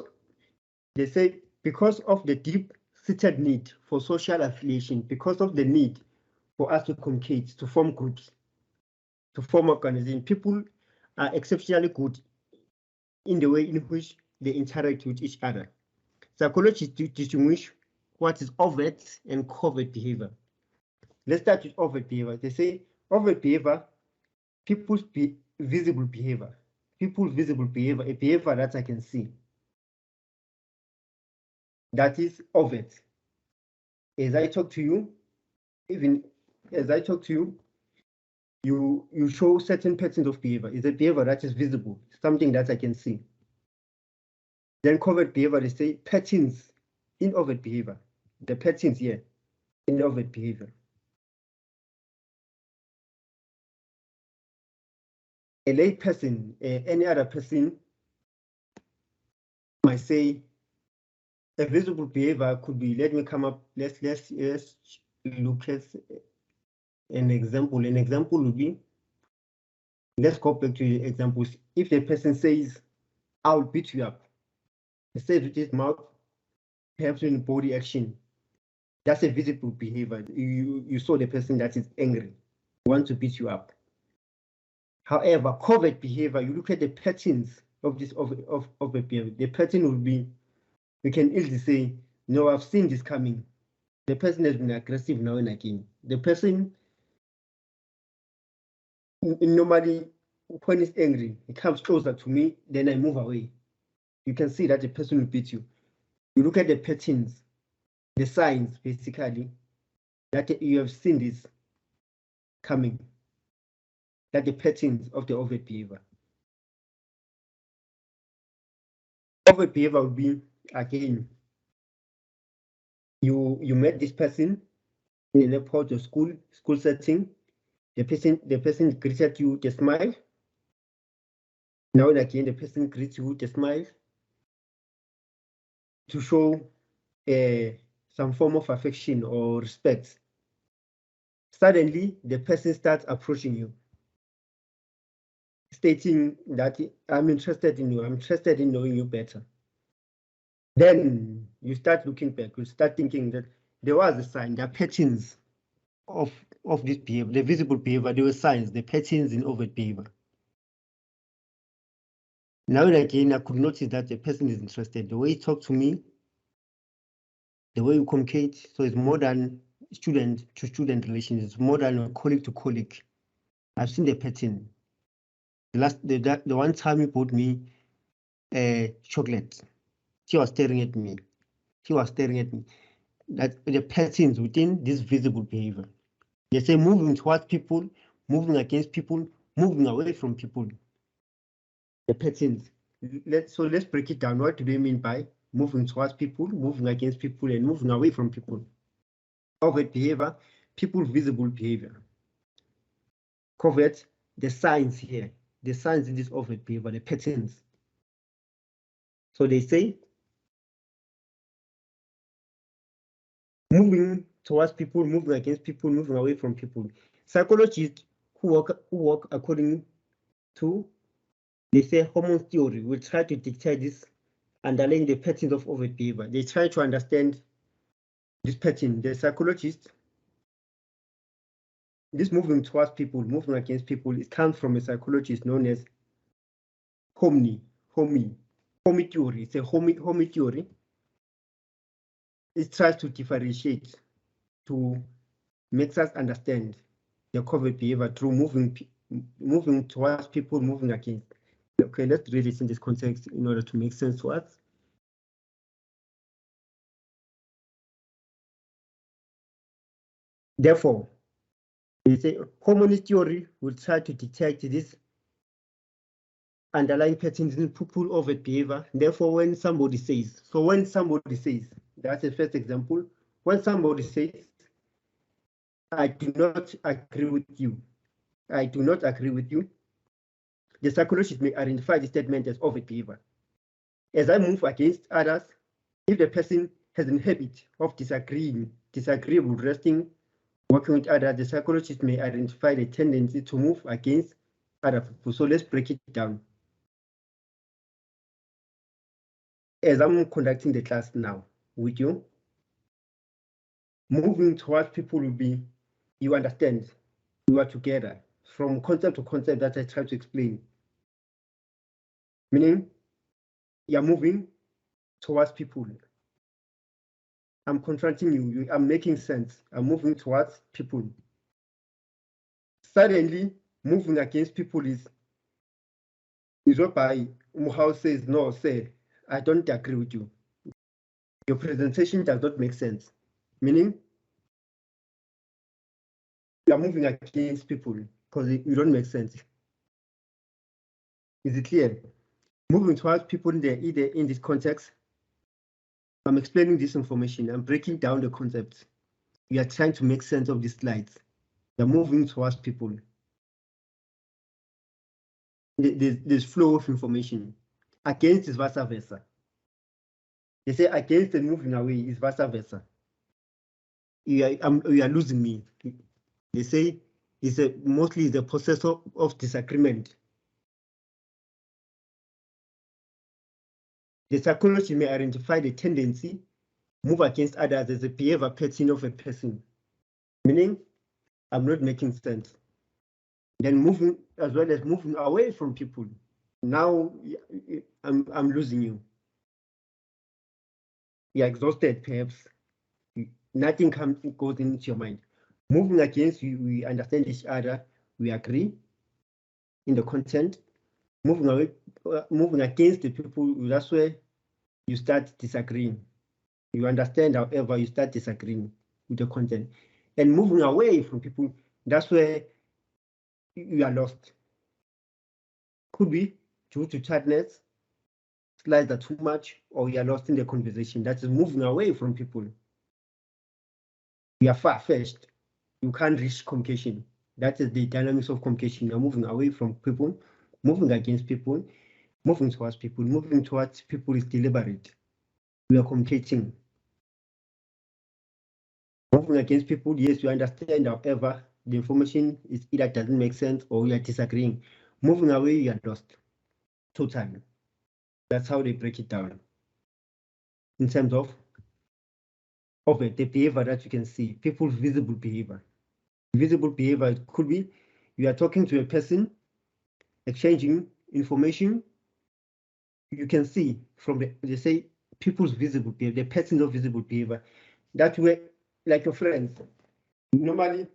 they say, because of the deep-seated need for social affiliation, because of the need for us to communicate, to form groups, to form organizations, people are exceptionally good in the way in which they interact with each other. Psychologists distinguish what is overt and covert behavior. Let's start with overt behavior. They say overt behavior, people's visible behavior. People's visible behavior, a behavior that I can see. That is overt. As I talk to you, even as I talk to you, you show certain patterns of behavior. It's a behavior that is visible, something that I can see. Then covert behavior, they say patterns in overt behavior. The patterns here in overt behavior. A lay person, any other person might say a visible behavior could be, let me come up, let's look at an example. An example would be, let's go back to the examples. If the person says, I'll beat you up, he says with his mouth, perhaps in body action, that's a visible behavior. You saw the person that is angry, want to beat you up. However, covert behavior, you look at the patterns of this of a behavior. The pattern would be, we can easily say, no, I've seen this coming. The person has been aggressive now and again. The person normally, when he's angry, he comes closer to me, then I move away. You can see that the person will beat you. You look at the patterns, the signs, basically, that you have seen this coming, that the patterns of the overt behavior. Overt behavior would be, again, you met this person in an airport or school setting. The person greeted you with a smile. Now and again, the person greets you with a smile to show some form of affection or respect. Suddenly, the person starts approaching you, stating that I'm interested in you, I'm interested in knowing you better. Then you start looking back, you start thinking that there was a sign, there are patterns of this behavior, the visible behavior, there were signs, the patterns in overt behavior. Now and again, I could notice that the person is interested. The way you talk to me, the way you communicate, so it's more than student to student relations, it's more than a colleague to colleague. I've seen the pattern. The one time you bought me chocolate, she was staring at me. She was staring at me. That the patterns within this visible behavior. They say moving towards people, moving against people, moving away from people. The patterns. Let's break it down. What do they mean by moving towards people, moving against people, and moving away from people? Overt behavior, people visible behavior. Covert, the signs here, the signs in this overt behavior, the patterns. So they say moving towards people, moving against people, moving away from people. Psychologists who work according to, they say, hormone theory will try to dictate this, underlying the patterns of overt behavior. They try to understand this pattern. The psychologists, this moving towards people, moving against people, it comes from a psychologist known as homie theory. It's a homie theory. It tries to differentiate, to make us understand the covert behavior through moving towards people, moving against. Okay, let's read this in this context in order to make sense to us. Therefore, they say homie theory will try to detect this underlying patterns in people overt behavior. Therefore, when somebody says, that's the first example, when somebody says, I do not agree with you, I do not agree with you, the psychologist may identify the statement as overt behavior. As I move against others, if the person has a habit of disagreeable, resting, working with others, the psychologist may identify the tendency to move against other people. So let's break it down. As I'm conducting the class now with you, moving towards people will be, you understand, you are together from concept to concept that I try to explain. Meaning, you're moving towards people. I'm confronting you, I'm making sense. I'm moving towards people. Suddenly, moving against people is what by Umuhao says, no, say, I don't agree with you. Your presentation does not make sense. Meaning, you are moving against people because you don't make sense. Is it clear? Moving towards people in this context, I'm explaining this information. I'm breaking down the concepts. We are trying to make sense of these slides. They're moving towards people. There's flow of information. Against is vice versa. They say against and moving away is vice versa. You are losing me. They say it's mostly the process of disagreement. The psychology may identify the tendency, move against others as a behavior pattern of a person. Meaning, I'm not making sense. Then moving as well as moving away from people. Now I'm losing you. You're exhausted, perhaps. Nothing goes into your mind. Moving against you, we understand each other, we agree in the content. Moving away, moving against the people, that's where you start disagreeing. You understand, however, you start disagreeing with the content. And moving away from people, that's where you are lost. Could be due to tiredness, slides are too much, or you are lost in the conversation. That is moving away from people. You are far-fetched. You can't reach communication. That is the dynamics of communication. You're moving away from people, moving against people, moving towards people. Moving towards people is deliberate. We are communicating. Moving against people, yes, you understand, however, the information is either doesn't make sense or you are disagreeing. Moving away, you are lost. Totally. That's how they break it down. In terms of it, the behavior that you can see, people's visible behavior. Visible behavior, it could be you are talking to a person, exchanging information. You can see from they say people's visible behavior, the person's visible behavior. That way, like your friends, normally,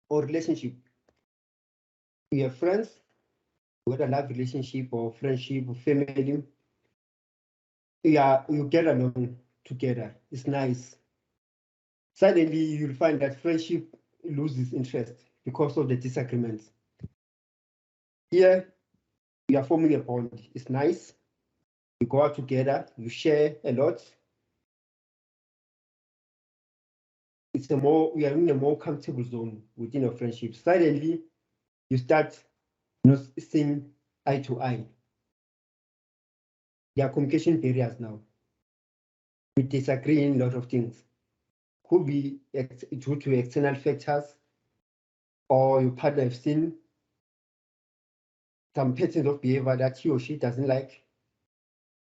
or relationship. You have friends, whether love relationship or friendship or family, you get along together. It's nice. Suddenly, you'll find that friendship loses interest because of the disagreements. Here, you are forming a bond. It's nice. You go out together, you share a lot. We are in a more comfortable zone within a friendship. Suddenly, you start not seeing eye to eye. There are communication barriers now. We disagree in a lot of things. Could be due to external factors, or your partner have seen some patterns of behavior that he or she doesn't like,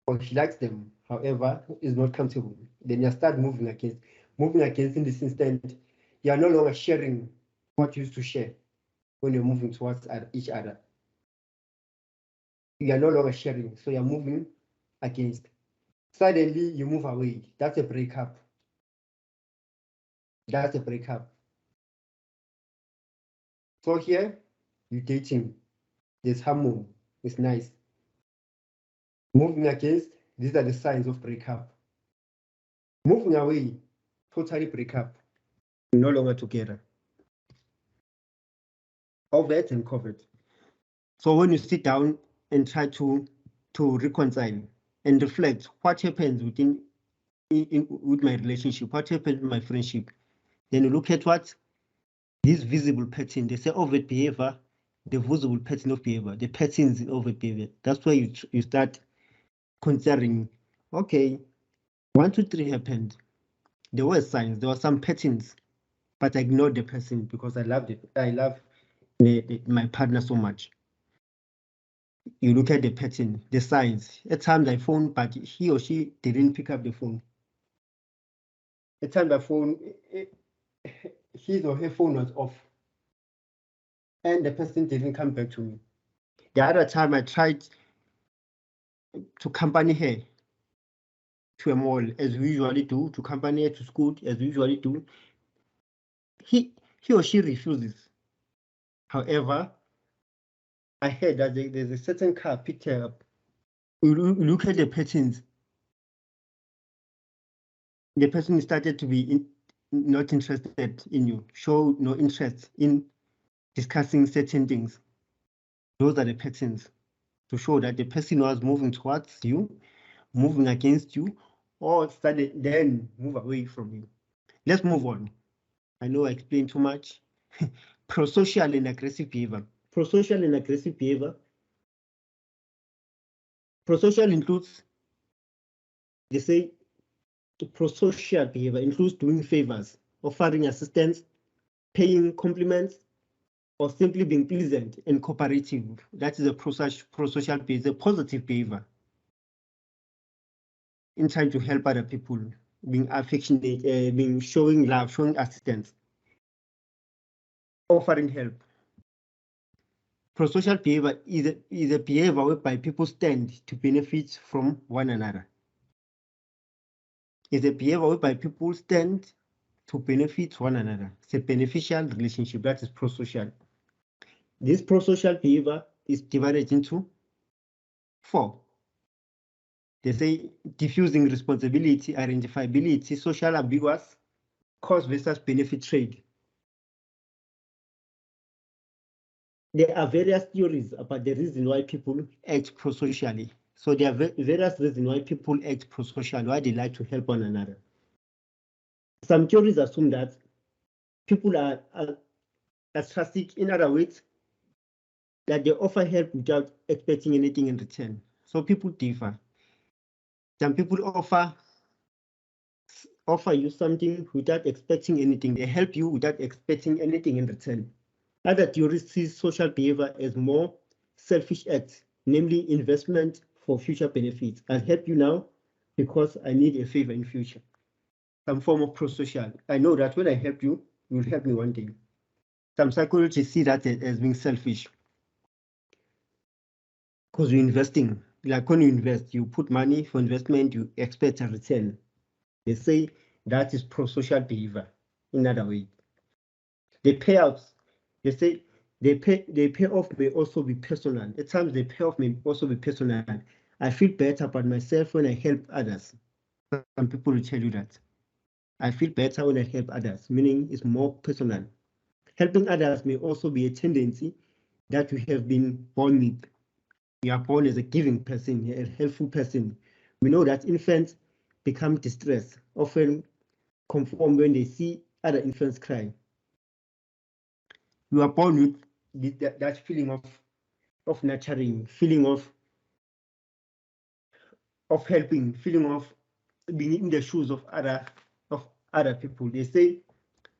or she likes them, however, is not comfortable. Then you start moving against. Moving against in this instant, you are no longer sharing what you used to share when you're moving towards each other. You are no longer sharing, so you're moving against. Suddenly, you move away. That's a breakup. That's a breakup. So here, you're dating. There's harmony. It's nice. Moving against, these are the signs of breakup. Moving away, totally breakup. No longer together. Overt and covert. So when you sit down and try to reconcile and reflect what happens with my relationship, what happened in my friendship, then you look at what this visible pattern, they say overt behavior, the visible pattern of behavior, the patterns in overt behavior. That's where you start considering, okay, 1, 2, 3 happened. There were signs, there were some patterns, but I ignored the person because I love my partner so much. You look at the pattern, the signs. At times I phoned, but he or she didn't pick up the phone. At times I phoned, his or her phone was off, and the person didn't come back to me. The other time I tried to accompany her to a mall, as we usually do, to accompany her to school, as we usually do. He or she refuses. However, I heard that there's a certain car picked her up. You look at the patterns. The person started to be not interested in you, show no interest in discussing certain things. Those are the patterns to show that the person was moving towards you, moving against you, or started then move away from you. Let's move on. I know I explained too much. Prosocial and aggressive behavior. Prosocial and aggressive behavior. Prosocial includes, they say, the prosocial behavior includes doing favors, offering assistance, paying compliments, or simply being pleasant and cooperative. That is a prosocial behavior, positive behavior. In trying to help other people, being affectionate, being showing love, showing assistance, offering help. Prosocial behavior is a behavior whereby people stand to benefit from one another. It's a behavior whereby people stand to benefit one another. It's a beneficial relationship. That is prosocial. This prosocial behavior is divided into 4. They say diffusing responsibility, identifiability, social ambiguous, cost versus benefit trade. There are various theories about the reason why people act prosocially. So there are various reasons why people act prosocial, why they like to help one another. Some theories assume that people are altruistic, in other words, that they offer help without expecting anything in return. So people differ. Some people offer you something without expecting anything. They help you without expecting anything in return. Other theories see social behavior as more selfish acts, namely investment for future benefits. I'll help you now because I need a favor in future. Some form of prosocial. I know that when I help you, you'll help me one day. Some psychologists see that as being selfish because you're investing. Like when you invest, you put money for investment, you expect a return. They say that is prosocial behavior. In other words, the payouts, they say the payoff may also be personal. At times, the payoff may also be personal. I feel better about myself when I help others. Some people will tell you that. I feel better when I help others, meaning it's more personal. Helping others may also be a tendency that we have been born with. We are born as a giving person, a helpful person. We know that infants become distressed, often conform when they see other infants cry. We are born with that feeling of nurturing, feeling of helping, feeling of being in the shoes of other people. They say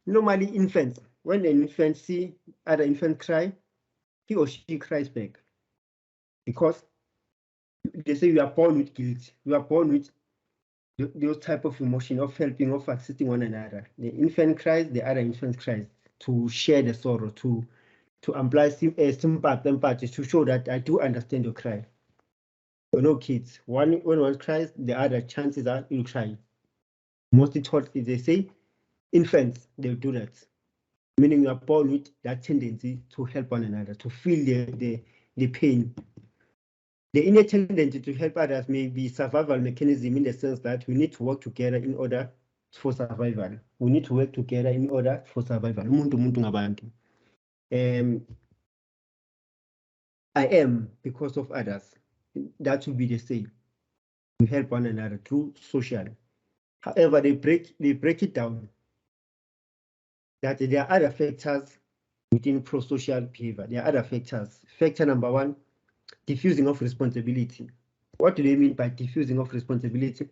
normally infants, when an infant see other infant cry, he or she cries back because they say we are born with guilt. We are born with those type of emotion of helping, of assisting one another. The infant cries, the other infant cries to share the sorrow, to apply sympathy, to show that I do understand your cry. You know, kids, when one cries, the other chances are you'll cry. Mostly taught, they say, infants, they'll do that. Meaning you are born with that tendency to help one another, to feel the pain. The inner tendency to help others may be survival mechanism in the sense that we need to work together in order for survival. We need to work together in order for survival. I am because of others. That would be the same. We help one another through social. However, they break it down that there are other factors within prosocial behavior. There are other factors. Factor number 1, diffusing of responsibility. What do they mean by diffusing of responsibility?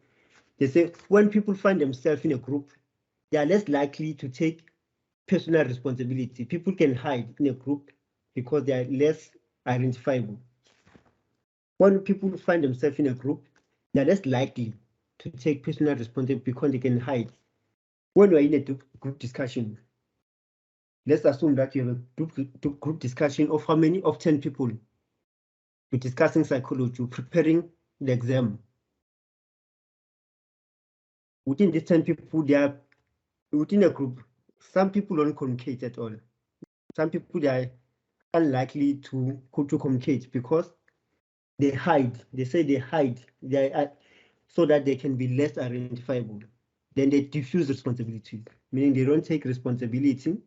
They say when people find themselves in a group, they are less likely to take personal responsibility. People can hide in a group because they are less identifiable. When people find themselves in a group, they are less likely to take personal responsibility because they can hide. When you are in a group discussion, let's assume that you have a group discussion of how many? Of 10 people. You're discussing psychology, you're preparing the exam. Within these 10 people, they are within a group. Some people don't communicate at all. Some people, they are unlikely to communicate because they hide. They say they hide so that they can be less identifiable. Then they diffuse responsibility, meaning they don't take responsibility.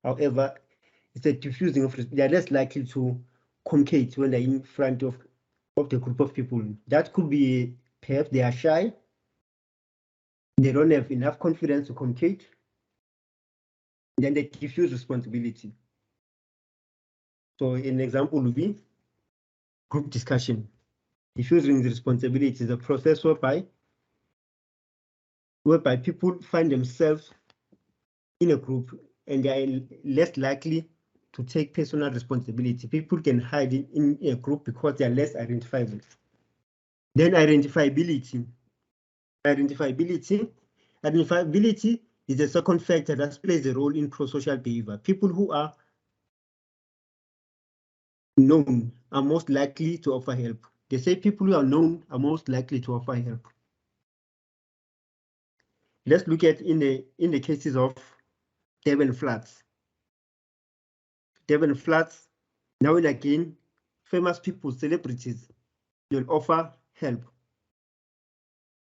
However, it's a diffusing of they are less likely to communicate when they're in front of the group of people. That could be perhaps they are shy, they don't have enough confidence to communicate, then they diffuse responsibility. So an example would be group discussion. Diffusing the responsibility is a process whereby people find themselves in a group and they are less likely to take personal responsibility. People can hide in a group because they are less identifiable. Then identifiability. Identifiability is the second factor that plays a role in prosocial behavior. People who are known are most likely to offer help. They say people who are known are most likely to offer help. Let's look at in the cases of Durban floods. Durban floods, now and again, famous people, celebrities, they'll offer help.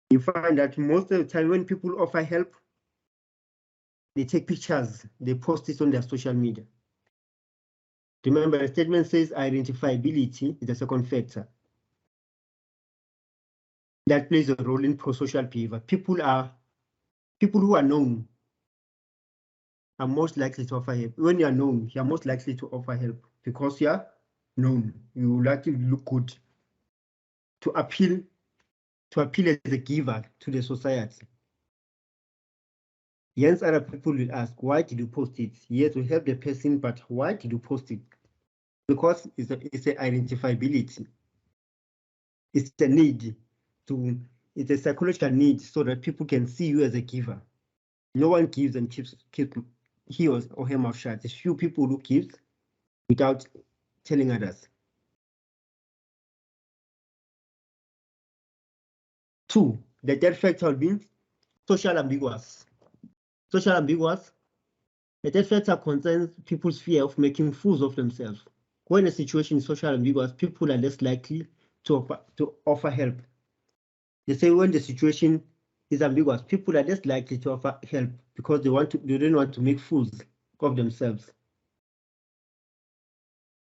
You find that most of the time when people offer help, they take pictures, they post it on their social media. Remember, the statement says identifiability is the second factor that plays a role in prosocial behavior. People who are known are most likely to offer help. When you are known, you are most likely to offer help because you are known. You like to look good, to appeal as a giver to the society. Hence, other people will ask, why did you post it? Yes, to help the person, but why did you post it? Because it's an identifiability. It's a need it's a psychological need so that people can see you as a giver. No one gives and keeps he or her mouth shut. There's few people who gives without telling others. 2, the third factor means social ambiguous. Social ambiguous, the third factor concerns people's fear of making fools of themselves. When a situation is social ambiguous, people are less likely to offer help. They say when the situation is ambiguous, people are less likely to offer help because they don't want to make fools of themselves.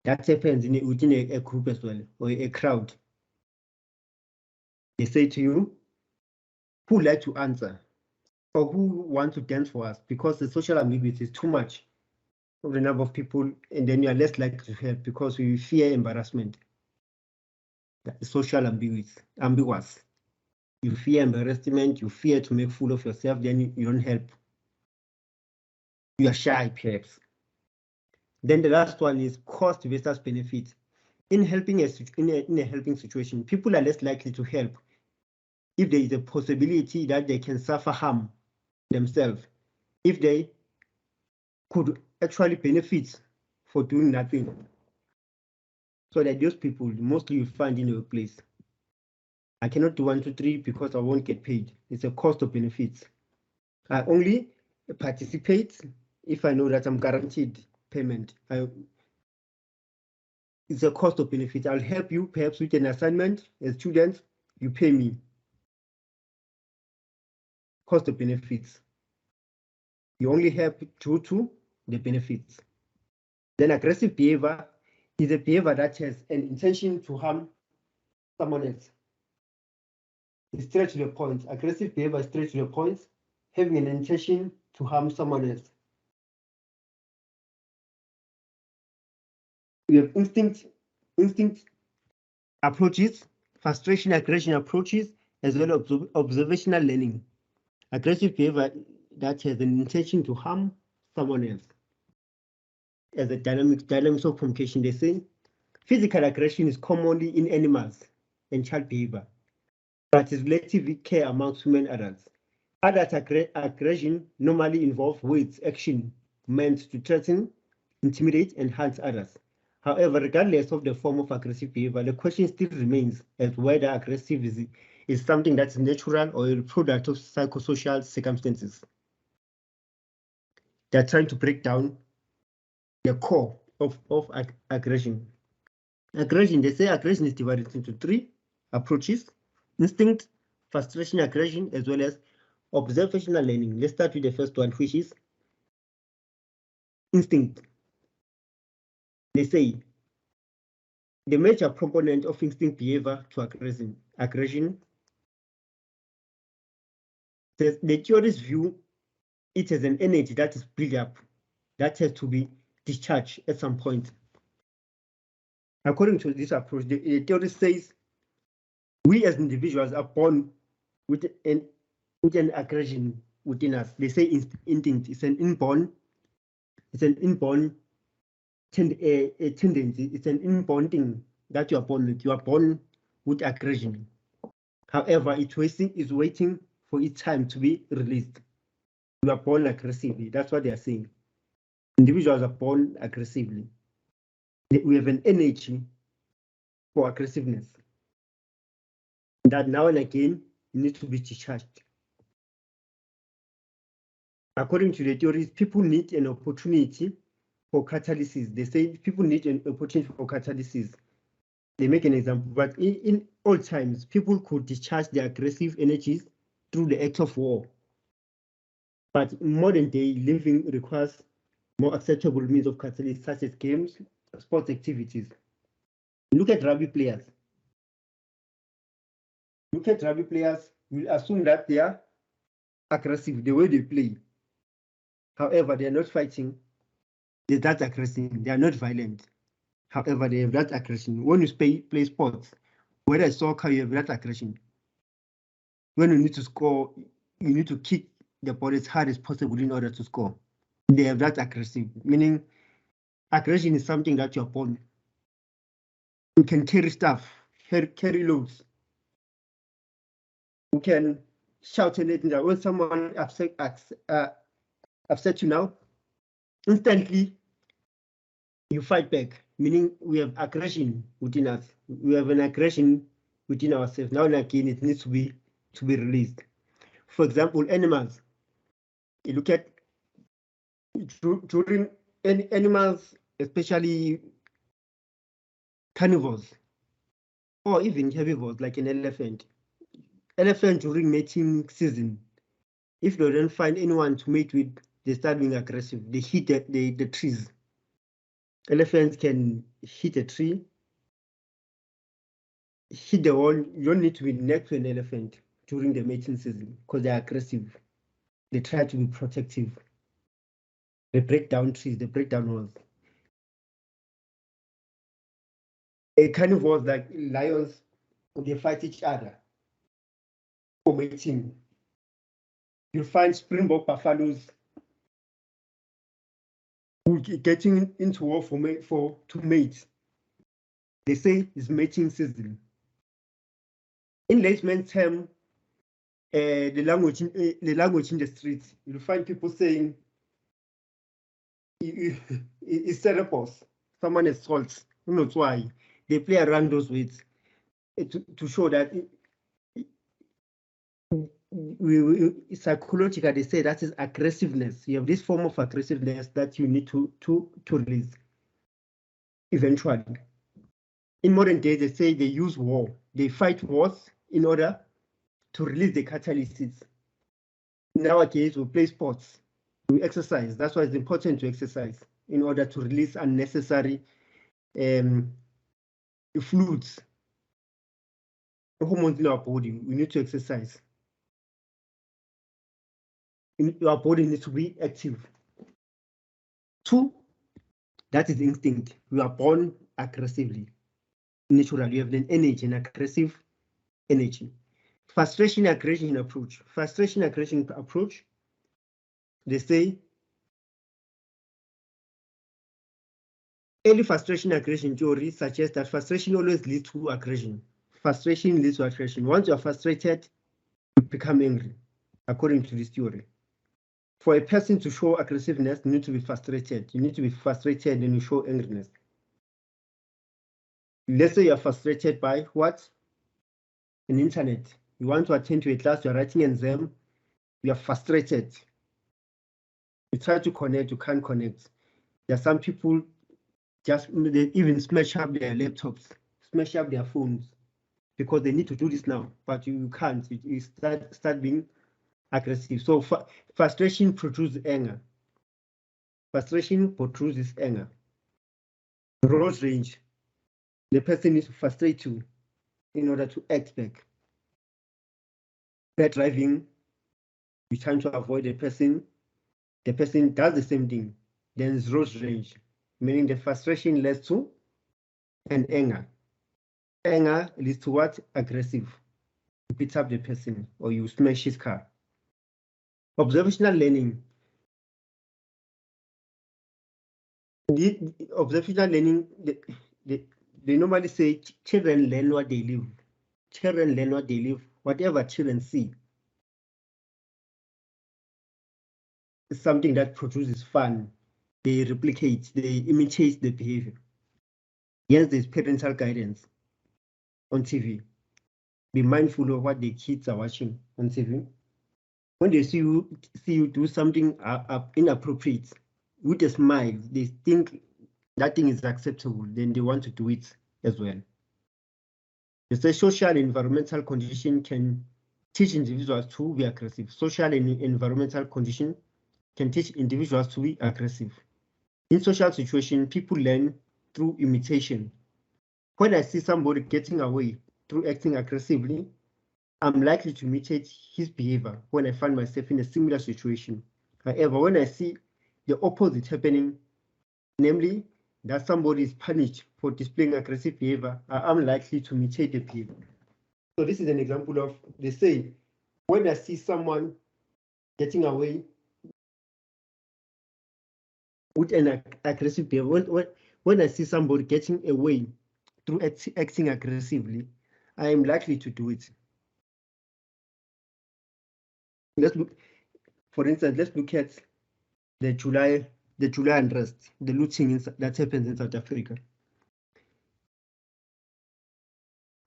That happens within a group as well, or a crowd. They say to you, who would like to answer? Or who want to dance for us? Because the social ambiguity is too much of the number of people, and then you are less likely to help because we fear embarrassment. That is social ambiguous. You fear embarrassment, you fear to make fool of yourself, then you don't help. You are shy, perhaps. Then the last one is cost versus benefit. In helping in a helping situation, people are less likely to help if there is a possibility that they can suffer harm themselves, if they could actually benefit for doing nothing. So that those people mostly you find in your place. I cannot do 1, 2, 3 because I won't get paid. It's a cost of benefits. I only participate if I know that I'm guaranteed payment. It's a cost of benefit. I'll help you perhaps with an assignment as students, you pay me. Cost of benefits. You only help due to the benefits. Then aggressive behavior is a behavior that has an intention to harm someone else. It's straight to the point. Aggressive behavior is straight to the point, having an intention to harm someone else. We have instinct approaches frustration, aggression approaches, as well as observational learning. Aggressive behavior that has an intention to harm someone else. As a dynamics of communication, they say physical aggression is commonly in animals and child behavior, but is relatively rare amongst human adults. Adult aggression normally involves words, action meant to threaten, intimidate, and hurt others. However, regardless of the form of aggressive behavior, the question still remains as whether aggressivism is something that's natural or a product of psychosocial circumstances. They're trying to break down the core of aggression. Aggression, they say aggression is divided into three approaches: instinct, frustration, aggression, as well as observational learning. Let's start with the first one, which is instinct. They say the major component of instinct behavior to aggression, the theorists view it as an energy that is built up, that has to be discharged at some point. According to this approach, the theory says we as individuals are born with an aggression within us. They say instinct is an inborn tendency. It's an inborn thing that you are born with. You are born with aggression. However, it's waiting for its time to be released. You are born aggressively. That's what they are saying. Individuals are born aggressively. We have an energy for aggressiveness that now and again needs to be discharged. According to the theories, people need an opportunity for catalysis. They say people need an opportunity for catalysis. They make an example, but in old times, people could discharge their aggressive energies through the act of war. But modern day living requires more acceptable means of catalysis, such as games, sports activities. Look at rugby players. We'll assume that they are aggressive the way they play. However, they are not fighting. They're that aggressive. They are not violent. However, they have that aggression. When you play sports, whether it's soccer, you have that aggression. When you need to score, you need to kick the ball as hard as possible in order to score. They have that aggressive, meaning aggression is something that you're born. You can carry stuff, carry loads. You can shout anything that when someone upset you now, instantly you fight back, meaning we have aggression within us. We have an aggression within ourselves. Now and again, it needs to be released. For example, animals. You look at during animals, especially carnivores, or even herbivores like an elephant. Elephant during mating season, if they don't find anyone to mate with, they start being aggressive. They hit the trees. Elephants can hit a tree, hit the wall. You don't need to be next to an elephant during the mating season because they're aggressive. They try to be protective. They break down trees, they break down walls. A carnivores like lions, they fight each other for mating. You find springbok buffaloes who getting into war to mate. They say it's mating season. In layman's term, the language in the streets, you'll find people saying it's cerebros. Someone assaults. Who knows why? They play around those words to show that psychologically they say that is aggressiveness. You have this form of aggressiveness that you need to release eventually. In modern days, they say they use war. They fight wars in order to release the catalysis. Nowadays, we play sports, we exercise. That's why it's important to exercise in order to release unnecessary fluids, hormones in our body. We need to exercise. Our body needs to be active. 2, that is instinct. We are born aggressively. Naturally, you have an energy, an aggressive energy. Frustration aggression approach. Frustration aggression approach, they say early frustration aggression theory suggests that frustration always leads to aggression. Frustration leads to aggression. Once you are frustrated, you become angry, according to this theory. For a person to show aggressiveness, you need to be frustrated. You need to be frustrated and you show angriness. Let's say you're frustrated by what? An internet. You want to attend to a class, you're writing an exam, you're frustrated. You try to connect, you can't connect. There are some people they even smash up their laptops, smash up their phones because they need to do this now, but you can't. You start being aggressive. So frustration produces anger. Frustration produces anger. Road rage. The person needs to frustrate you in order to act back. Bad driving, you're trying to avoid the person does the same thing. Then it's road rage, meaning the frustration leads to an anger. Anger leads to what? Aggressive. You beat up the person or you smash his car. Observational learning. The observational learning, they normally say children learn what they live. Children learn what they live. Whatever children see is something that produces fun. They replicate, they imitate the behavior. Yes, there's parental guidance on TV. Be mindful of what the kids are watching on TV. When they see you do something inappropriate, with a smile, they think that thing is acceptable, then they want to do it as well. The social and environmental condition can teach individuals to be aggressive. Social and environmental condition can teach individuals to be aggressive. In social situations, people learn through imitation. When I see somebody getting away through acting aggressively, I'm likely to imitate his behavior when I find myself in a similar situation. However, when I see the opposite happening, namely that somebody is punished for displaying aggressive behavior, I am likely to imitate the behavior. So this is an example of, they say, when I see someone getting away with an aggressive behavior, when I see somebody getting away through acting aggressively, I am likely to do it. Let's look, for instance, let's look at the July unrest, the looting that happens in South Africa.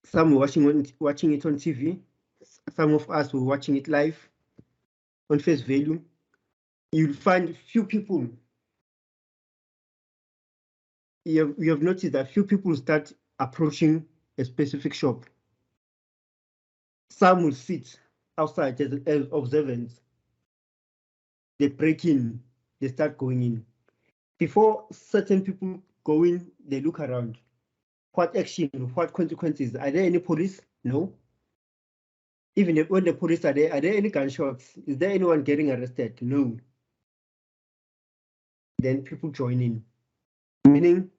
Some were watching it on TV. Some of us were watching it live on face value. You'll find few people. You have noticed that few people start approaching a specific shop. Some will sit outside as observants. They break in, they start going in. Before certain people go in, they look around. What action, what consequences? Are there any police? No. Even when the police are there any gunshots? Is there anyone getting arrested? No. Then people join in. Meaning,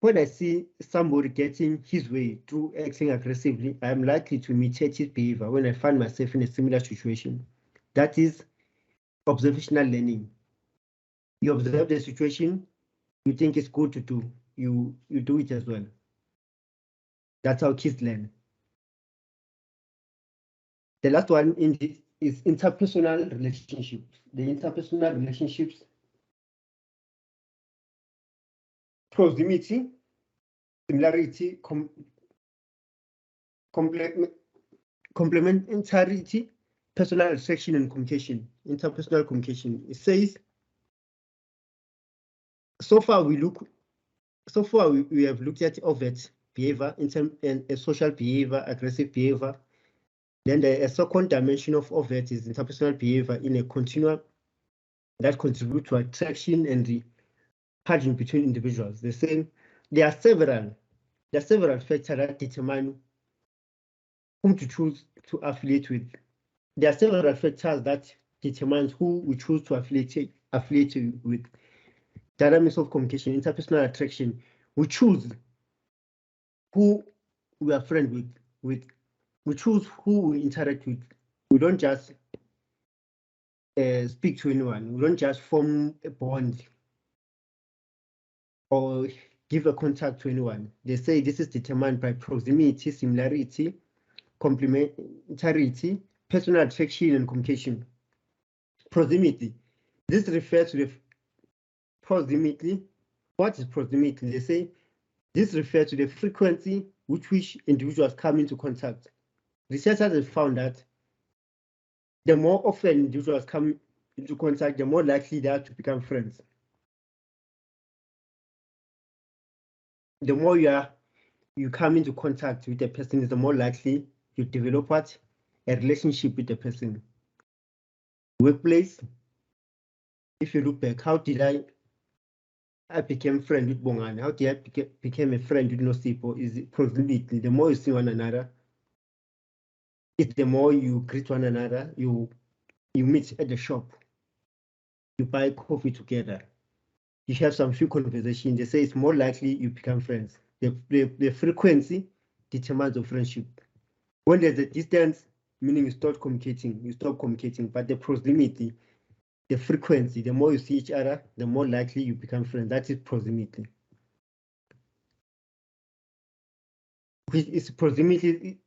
when I see somebody getting his way through acting aggressively, I am likely to imitate his behavior when I find myself in a similar situation. That is observational learning. You observe the situation, you think it's good to do, you do it as well. That's how kids learn. The last one in this is interpersonal relationships. The interpersonal relationships, proximity, similarity, complementarity, personal attraction, and communication. Interpersonal communication. It says, so far we have looked at overt behavior, and social behavior, aggressive behavior. Then a second dimension of overt is interpersonal behavior in a continuum that contribute to attraction and the patching between individuals. They say there are several factors that determine whom to choose to affiliate with. There are several factors that determine who we choose to affiliate with. Dynamics of communication, interpersonal attraction. We choose who we are friends with. we choose who we interact with. We don't just speak to anyone. We don't just form a bond or give a contact to anyone. They say this is determined by proximity, similarity, complementarity, personal attraction, and communication. Proximity. This refers to the proximity. What is proximity? They say this refers to the frequency with which individuals come into contact. Researchers have found that the more often individuals come into contact, the more likely they are to become friends. The more you come into contact with the person, the more likely you develop a relationship with the person. Workplace, if you look back, how did I became friend with Bongani? How did I became a friend with Nosipo? Is it proximity? The more you see one another, it's the more you greet one another, you meet at the shop, you buy coffee together, you have some few conversations. They say it's more likely you become friends. The frequency determines the friendship. When there's a distance, meaning you stop communicating, but the proximity, the frequency, the more you see each other, the more likely you become friends. That is proximity. Which is proximity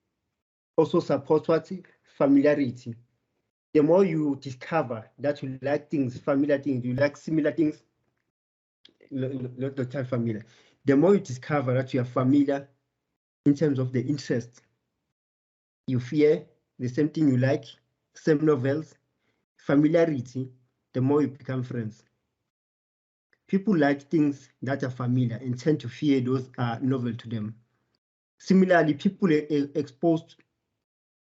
also supports what? Familiarity. The more you discover that you like things, familiar things, you like similar things, not the term familiar. The more you discover that you are familiar in terms of the interest, you fear the same thing you like, same novels, familiarity, the more you become friends. People like things that are familiar and tend to fear those are novel to them. Similarly, people are exposed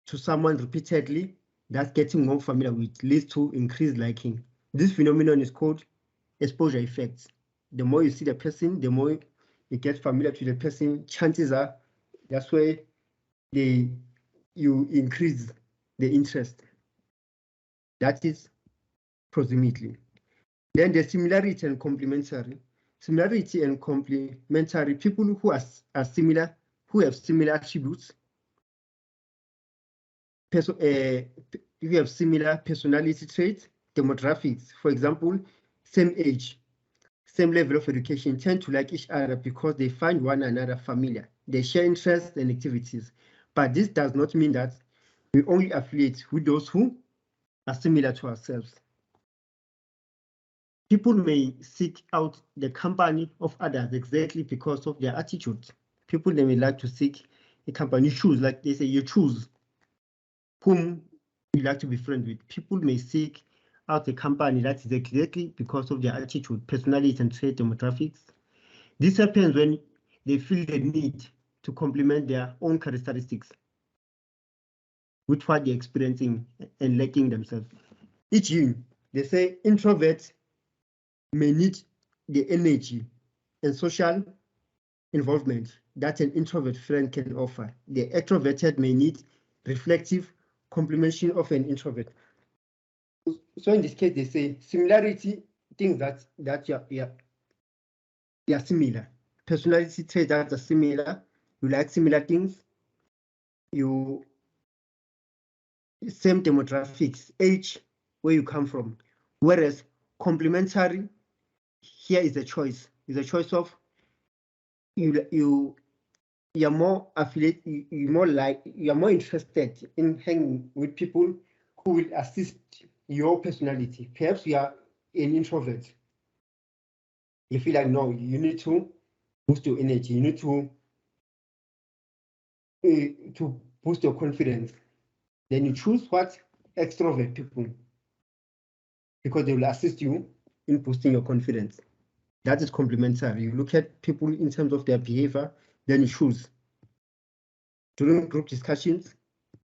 to someone repeatedly, that's getting more familiar with leads to increased liking. This phenomenon is called exposure effects. The more you see the person, the more you get familiar to the person, chances are that's where you increase the interest. That is proximity. Then the similarity and complementary. Similarity and complementary, people who are similar, who have similar attributes, you have similar personality traits, demographics, for example, same age, same level of education, tend to like each other because they find one another familiar. They share interests and activities. But this does not mean that we only affiliate with those who are similar to ourselves. People may seek out the company of others exactly because of their attitude. People, they may like to seek a company. You choose, like they say, you choose whom you like to be friends with. People may seek out a company that is exactly because of their attitude, personality, and trait demographics. This happens when they feel the need to complement their own characteristics with what they're experiencing and lacking themselves. Each year, they say introverts may need the energy and social involvement that an introvert friend can offer. The extroverted may need reflective complementation of an introvert. So in this case, they say similarity, things that are similar. Personality traits that are similar. You like similar things. You same demographics, age, where you come from. Whereas complementary, here is a choice. Is a choice of you're more affiliated, you're more interested in hanging with people who will assist your personality. Perhaps you are an introvert. You feel like, no, you need to boost your energy. You need to boost your confidence. Then you choose what? Extrovert people, because they will assist you in boosting your confidence. That is complementary. You look at people in terms of their behavior, then you choose. During group discussions,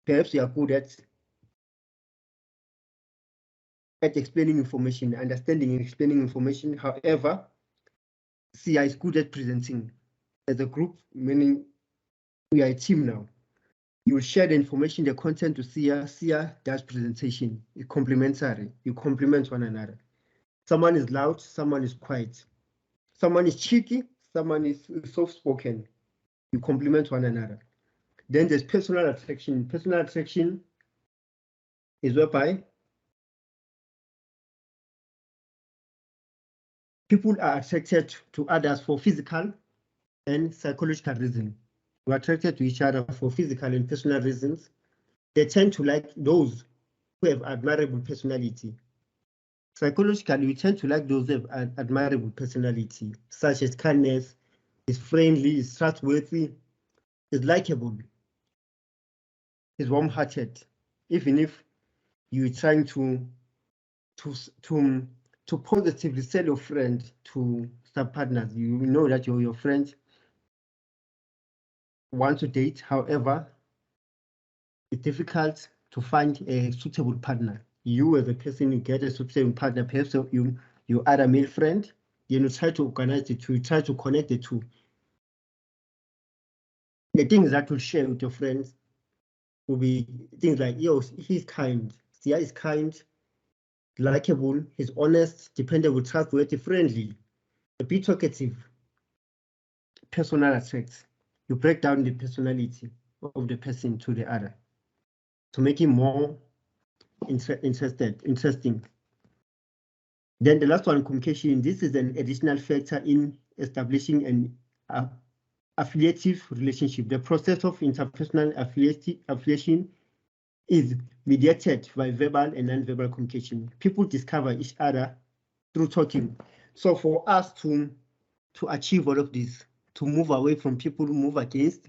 perhaps you are good at explaining information, understanding and explaining information. However, Sia is good at presenting as a group, meaning we are a team now. You will share the information, the content to Sia. Sia does presentation. It's complementary. You complement one another. Someone is loud, someone is quiet. Someone is cheeky, someone is soft-spoken. You complement one another. Then there's personal attraction. Personal attraction is whereby people are attracted to others for physical and psychological reasons. We're attracted to each other for physical and personal reasons. They tend to like those who have admirable personality. Psychologically, we tend to like those who have admirable personality, such as kindness, is friendly, is trustworthy, is likable, is warm-hearted. Even if you're trying to positively sell your friend to some partners, you know that your friend want to date. However, it's difficult to find a suitable partner. You as a person, you get a suitable partner, perhaps you add a male friend, you try to organize the two, try to connect the two. The things that will share with your friends will be things like, yo, he's kind, Sia is kind, likable, he's honest, dependable, trustworthy, friendly, a bit talkative. Personal aspects. You break down the personality of the person to the other to make him more interesting. Then the last one, communication. This is an additional factor in establishing an affiliative relationship. The process of interpersonal affiliation is mediated by verbal and non-verbal communication. People discover each other through talking. So for us to achieve all of this, to move away from people who move against,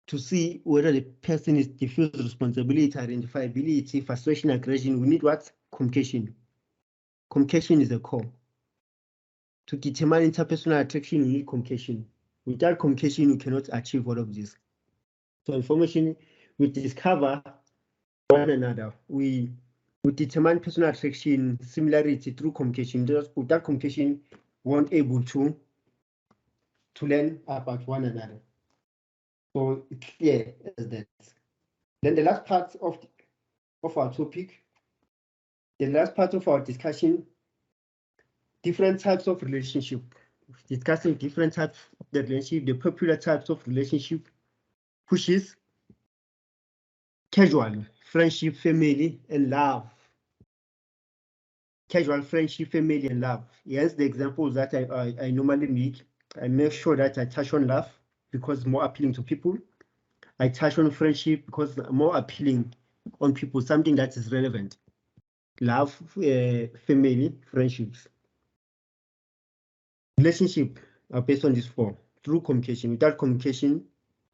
to see whether the person is diffuse responsibility, identifiability, frustration, aggression, we need what? Communication. Communication is a core. To determine interpersonal attraction, we need communication. Without communication, we cannot achieve all of this. So information, we discover one another. We determine personal attraction, similarity through communication. Without communication, we weren't able to learn about one another. So it's clear as that. Then the last part of our topic, the last part of our discussion, different types of relationship. Discussing different types of the relationship, the popular types of relationship, which is casual, friendship, family, and love. Casual, friendship, family, and love. Here's the examples that I normally make. I make sure that I touch on love because it's more appealing to people. I touch on friendship because it's more appealing on people, something that is relevant. Love, family, friendships. Relationship are based on these four. Through communication. Without communication,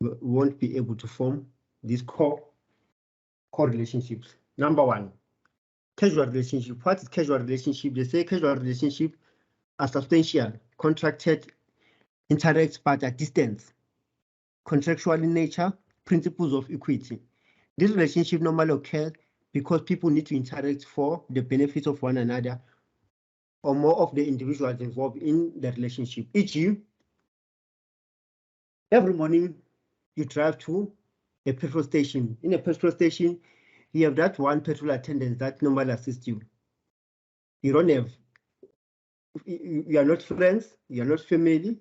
we won't be able to form these core relationships. Number one, casual relationship. What is casual relationship? They say casual relationship are substantial, contracted, interact but at distance, contractual in nature, principles of equity. This relationship normally occurs because people need to interact for the benefit of one another or more of the individuals involved in the relationship. E.g., every morning you drive to a petrol station. In a petrol station, you have that one petrol attendant that normally assists you. You don't have, you are not friends, you are not family.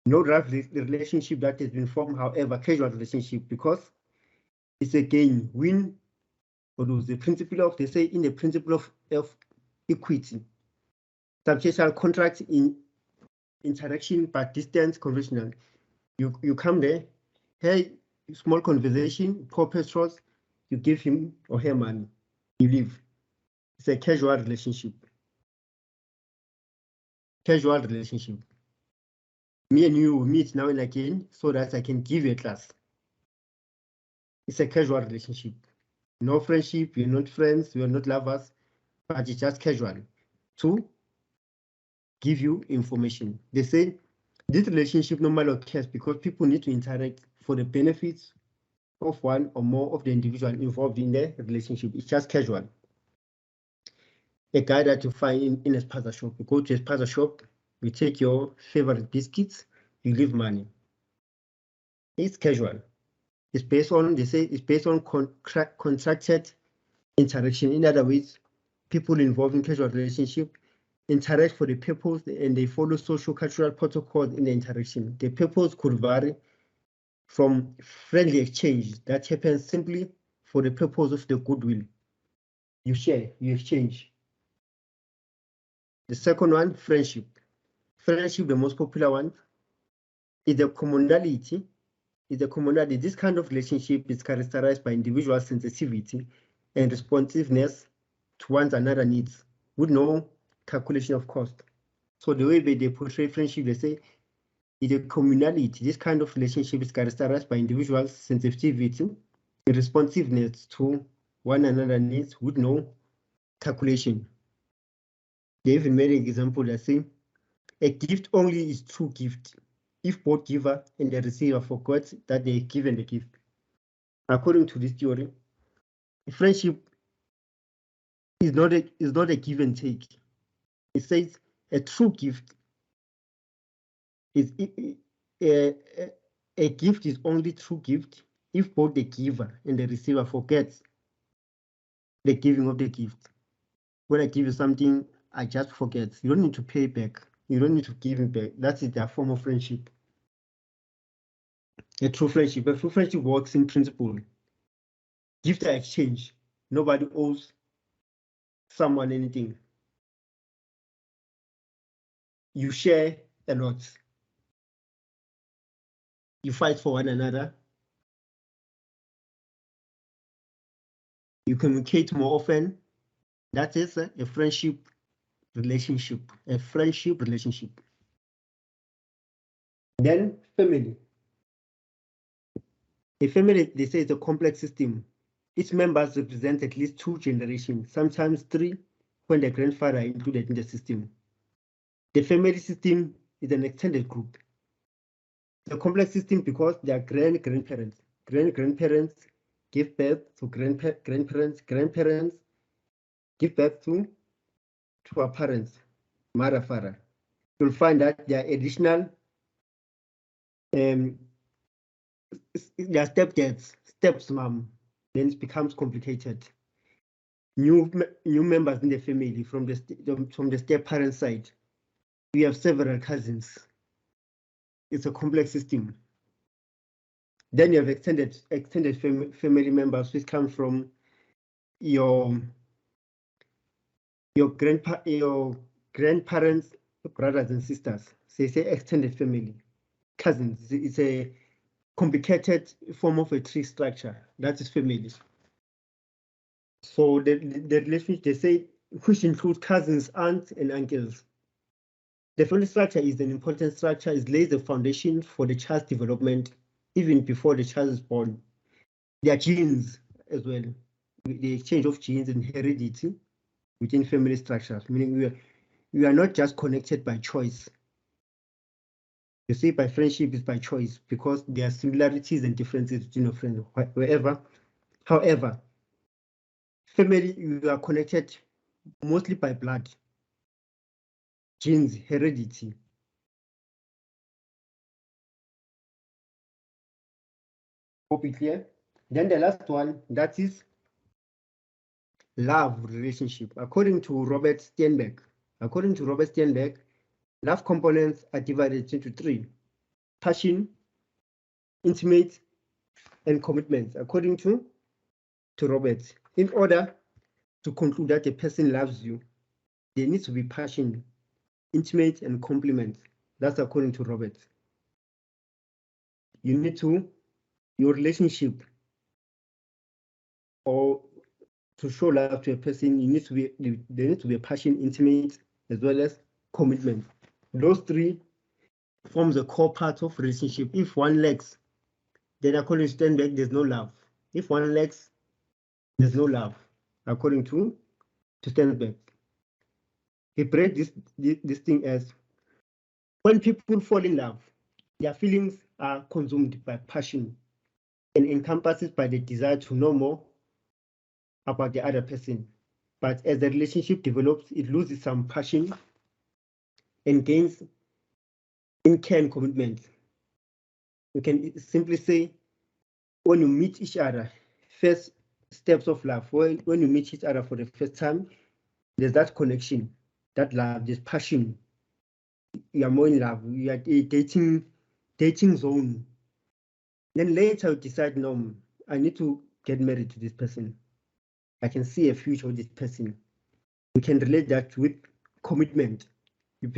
No relationship that has been formed, however, casual relationship, because it's again win or lose. The principle of, they say in the principle of equity. Substantial contract in interaction but distance conventional. You come there, hey, small conversation, pour petrol, you give him or her money, you leave. It's a casual relationship. Casual relationship. Me and you meet now and again so that I can give you a class. It's a casual relationship. No friendship, we're not friends, we're not lovers, but it's just casual to give you information. They say this relationship normally occurs because people need to interact for the benefits of one or more of the individual involved in the relationship. It's just casual. A guy that you find in a spaza shop, you go to a spaza shop, you take your favorite biscuits, you leave money. It's casual. It's based on, they say, it's based on contracted interaction. In other words, people involved in casual relationship interact for the purpose and they follow social cultural protocols in the interaction. The purpose could vary from friendly exchange that happens simply for the purpose of the goodwill. You share, you exchange. The second one, friendship. Friendship, the most popular one, is a commonality. This kind of relationship is characterized by individual sensitivity and responsiveness to one's another needs, with no calculation of cost. So the way they portray friendship, they say, is a communality. This kind of relationship is characterized by individual sensitivity and responsiveness to one another needs with no calculation. They even made an example that say, a gift only is true gift if both giver and the receiver forgot that they given the gift. According to this theory, friendship is not a give and take. It says a true gift is a gift is only true gift if both the giver and the receiver forgets the giving of the gift. When I give you something, I just forget. You don't need to pay back. You don't need to give it back. That is their form of friendship. A true friendship works in principle. Gift exchange. Nobody owes someone anything. You share a lot. You fight for one another. You communicate more often. That is a friendship relationship. A friendship relationship. Then family. A family, they say, is a complex system. Its members represent at least 2 generations, sometimes 3, when the grandfather is included in the system. The family system is an extended group. It's a complex system because there are grandparents. Grandparents give birth to grandparents. Grandparents give birth to our parents, mother, father. You'll find that there are additional there are stepdads, stepmom. Then it becomes complicated. New members in the family from the step parent side. We have several cousins. It's a complex system. Then you have extended family members which come from your grandparents, brothers and sisters. So it's a extended family, cousins. It's a complicated form of a tree structure. That is family. So the relationship, they say, which includes cousins, aunts, and uncles. The family structure is an important structure. It lays the foundation for the child's development even before the child is born. There are genes as well, the exchange of genes and heredity within family structures, meaning we are not just connected by choice. You see, by friendship is by choice because there are similarities and differences between your friends wherever. However, family, you are connected mostly by blood, genes, heredity. Hope it's clear. Then the last one, that is love relationship. According to Robert Sternberg, love components are divided into 3: passion, intimate, and commitment. According to Robert, in order to conclude that a person loves you, there needs to be passion, intimate, and complement. That's according to Robert. You need to, your relationship, or to show love to a person, there needs to be a passion, intimate, as well as commitment. Those 3 forms a core part of relationship. If one lacks, then according to Sternberg, there's no love. If one lacks, there's no love, according to Sternberg. He breaks this thing as when people fall in love, their feelings are consumed by passion and encompassed by the desire to know more about the other person. But as the relationship develops, it loses some passion and gains in care and commitment. We can simply say, when you meet each other, first steps of love, when you meet each other for the first time, there's that connection, that love, this passion. You are more in love. You are a dating zone. Then later you decide, no, I need to get married to this person. I can see a future with this person. We can relate that with commitment. You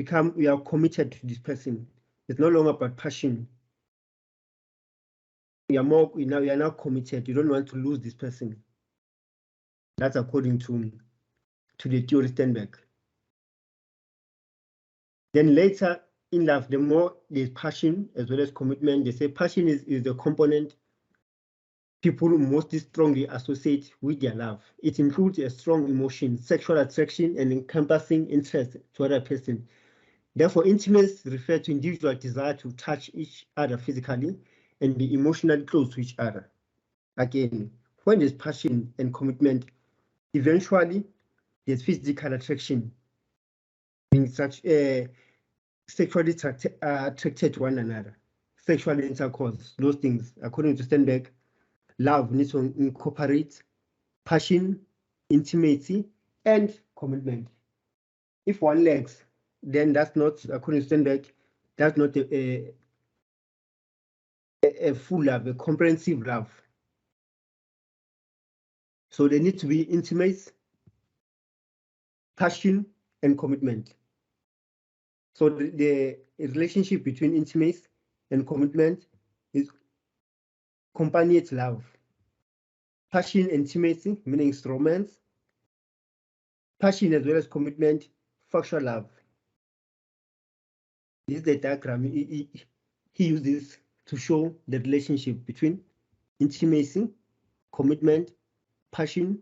are committed to this person. It's no longer about passion. You are now committed. You don't want to lose this person. That's according to the theory Sternberg. Then later in life, the more there's passion as well as commitment. They say passion is the component people most strongly associate with their love. It includes a strong emotion, sexual attraction, and encompassing interest to other person. Therefore, intimacy refers to individual desire to touch each other physically and be emotionally close to each other. Again, when there's passion and commitment, eventually there's physical attraction, being sexually attracted to one another, sexual intercourse, those things. According to Sternberg, love needs to incorporate passion, intimacy, and commitment. If one lacks, then that's not, according to Sternberg, that's not a full love, a comprehensive love. So they need to be intimate, passion, and commitment. So the relationship between intimacy and commitment is companionate love. Passion, intimacy, meaning it's romance. Passion as well as commitment, factual love. This is the diagram he uses to show the relationship between intimacy, commitment, passion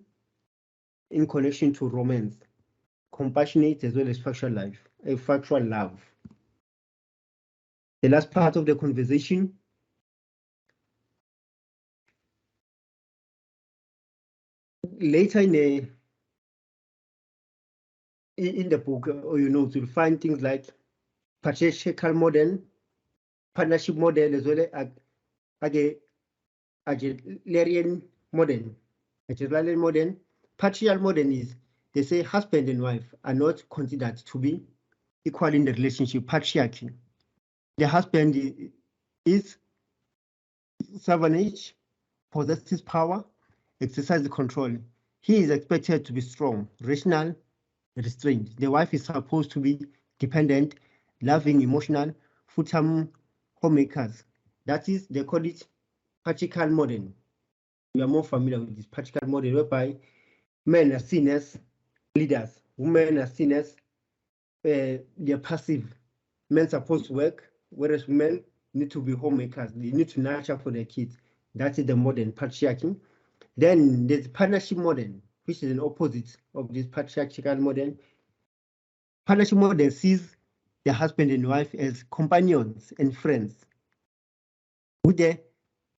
in connection to romance, compassionate as well as factual love. The last part of the conversation, later in the book, or you'll find things like patriarchal model, partnership model, as well as Agilarian model. Agilarian model, patriarchal model is, they say husband and wife are not considered to be equal in the relationship, patriarchy. The husband is sovereignty, possesses power, exercises control. He is expected to be strong, rational, restrained. The wife is supposed to be dependent, loving, emotional, full-time homemakers. That is, they call it patriarchal model. We are more familiar with this patriarchal model, whereby men are seen as leaders, women are seen as they're passive. Men are supposed to work, whereas women need to be homemakers. They need to nurture for their kids. That is the modern patriarchy. Then there's partnership model, which is an opposite of this patriarchal model. Partnership model sees the husband and wife as companions and friends, with the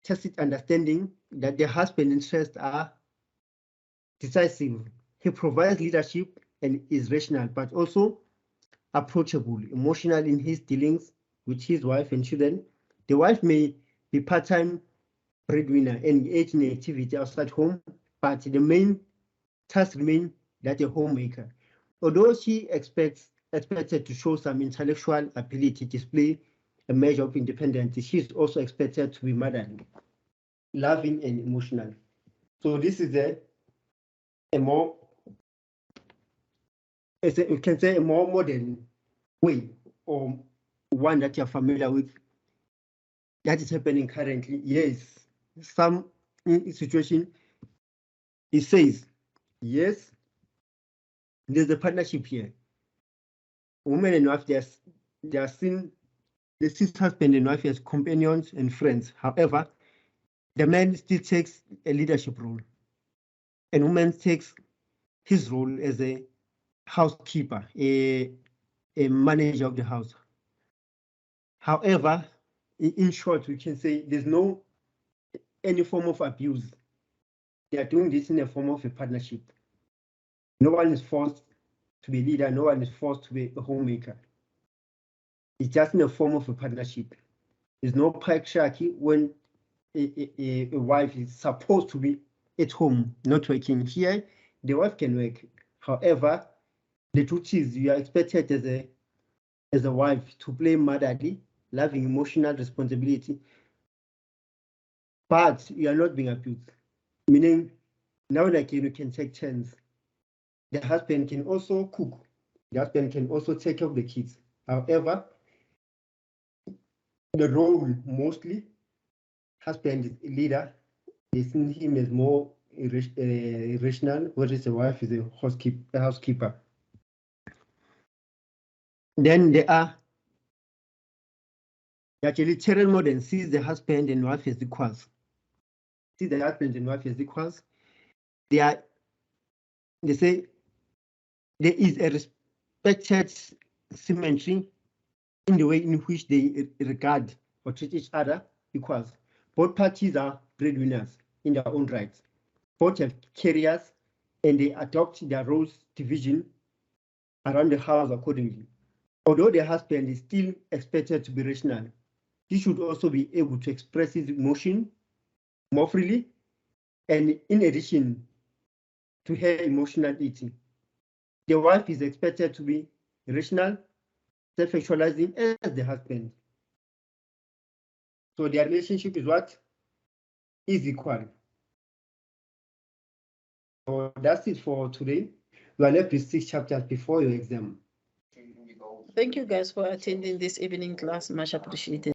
tacit understanding that the husband's interests are decisive. He provides leadership and is rational, but also approachable, emotional in his dealings with his wife and children. The wife may be part-time breadwinner and engage in activity outside home, but the main task remains that a homemaker. Although she expected to show some intellectual ability, display a measure of independence, she is also expected to be motherly, loving, and emotional. So this is a more, you can say, a more modern way, or one that you're familiar with, that is happening currently. Yes, some situation, it says, yes, there's a partnership here. Women and wife, they are seen, they see husband and wife as companions and friends. However, the man still takes a leadership role, and woman takes his role as a housekeeper, a manager of the house. However, in short, we can say there's no any form of abuse. They are doing this in a form of a partnership. No one is forced to be a leader. No one is forced to be a homemaker. It's just in a form of a partnership. There's no patriarchy when a wife is supposed to be at home, not working. Here, the wife can work. However, the truth is you are expected as a wife to play motherly, loving, emotional responsibility but you are not being abused. Meaning, now like you can take turns. The husband can also cook. The husband can also take care of the kids. However, the role mostly, husband is a leader. They see him as more rational, whereas the wife is a housekeeper. Then there are the utilitarian modern sees the husband and wife as equals. See the husband and wife as equals. They say there is a respected symmetry in the way in which they regard or treat each other equals. Both parties are breadwinners in their own rights. Both have careers and they adopt their roles division around the house accordingly. Although the husband is still expected to be rational, he should also be able to express his emotion more freely, and in addition to her emotional eating. The wife is expected to be rational, self-actualizing as the husband. So their relationship is what? Is equal. So that's it for today. We are left with 6 chapters before your exam. Thank you guys for attending this evening class. Much appreciated.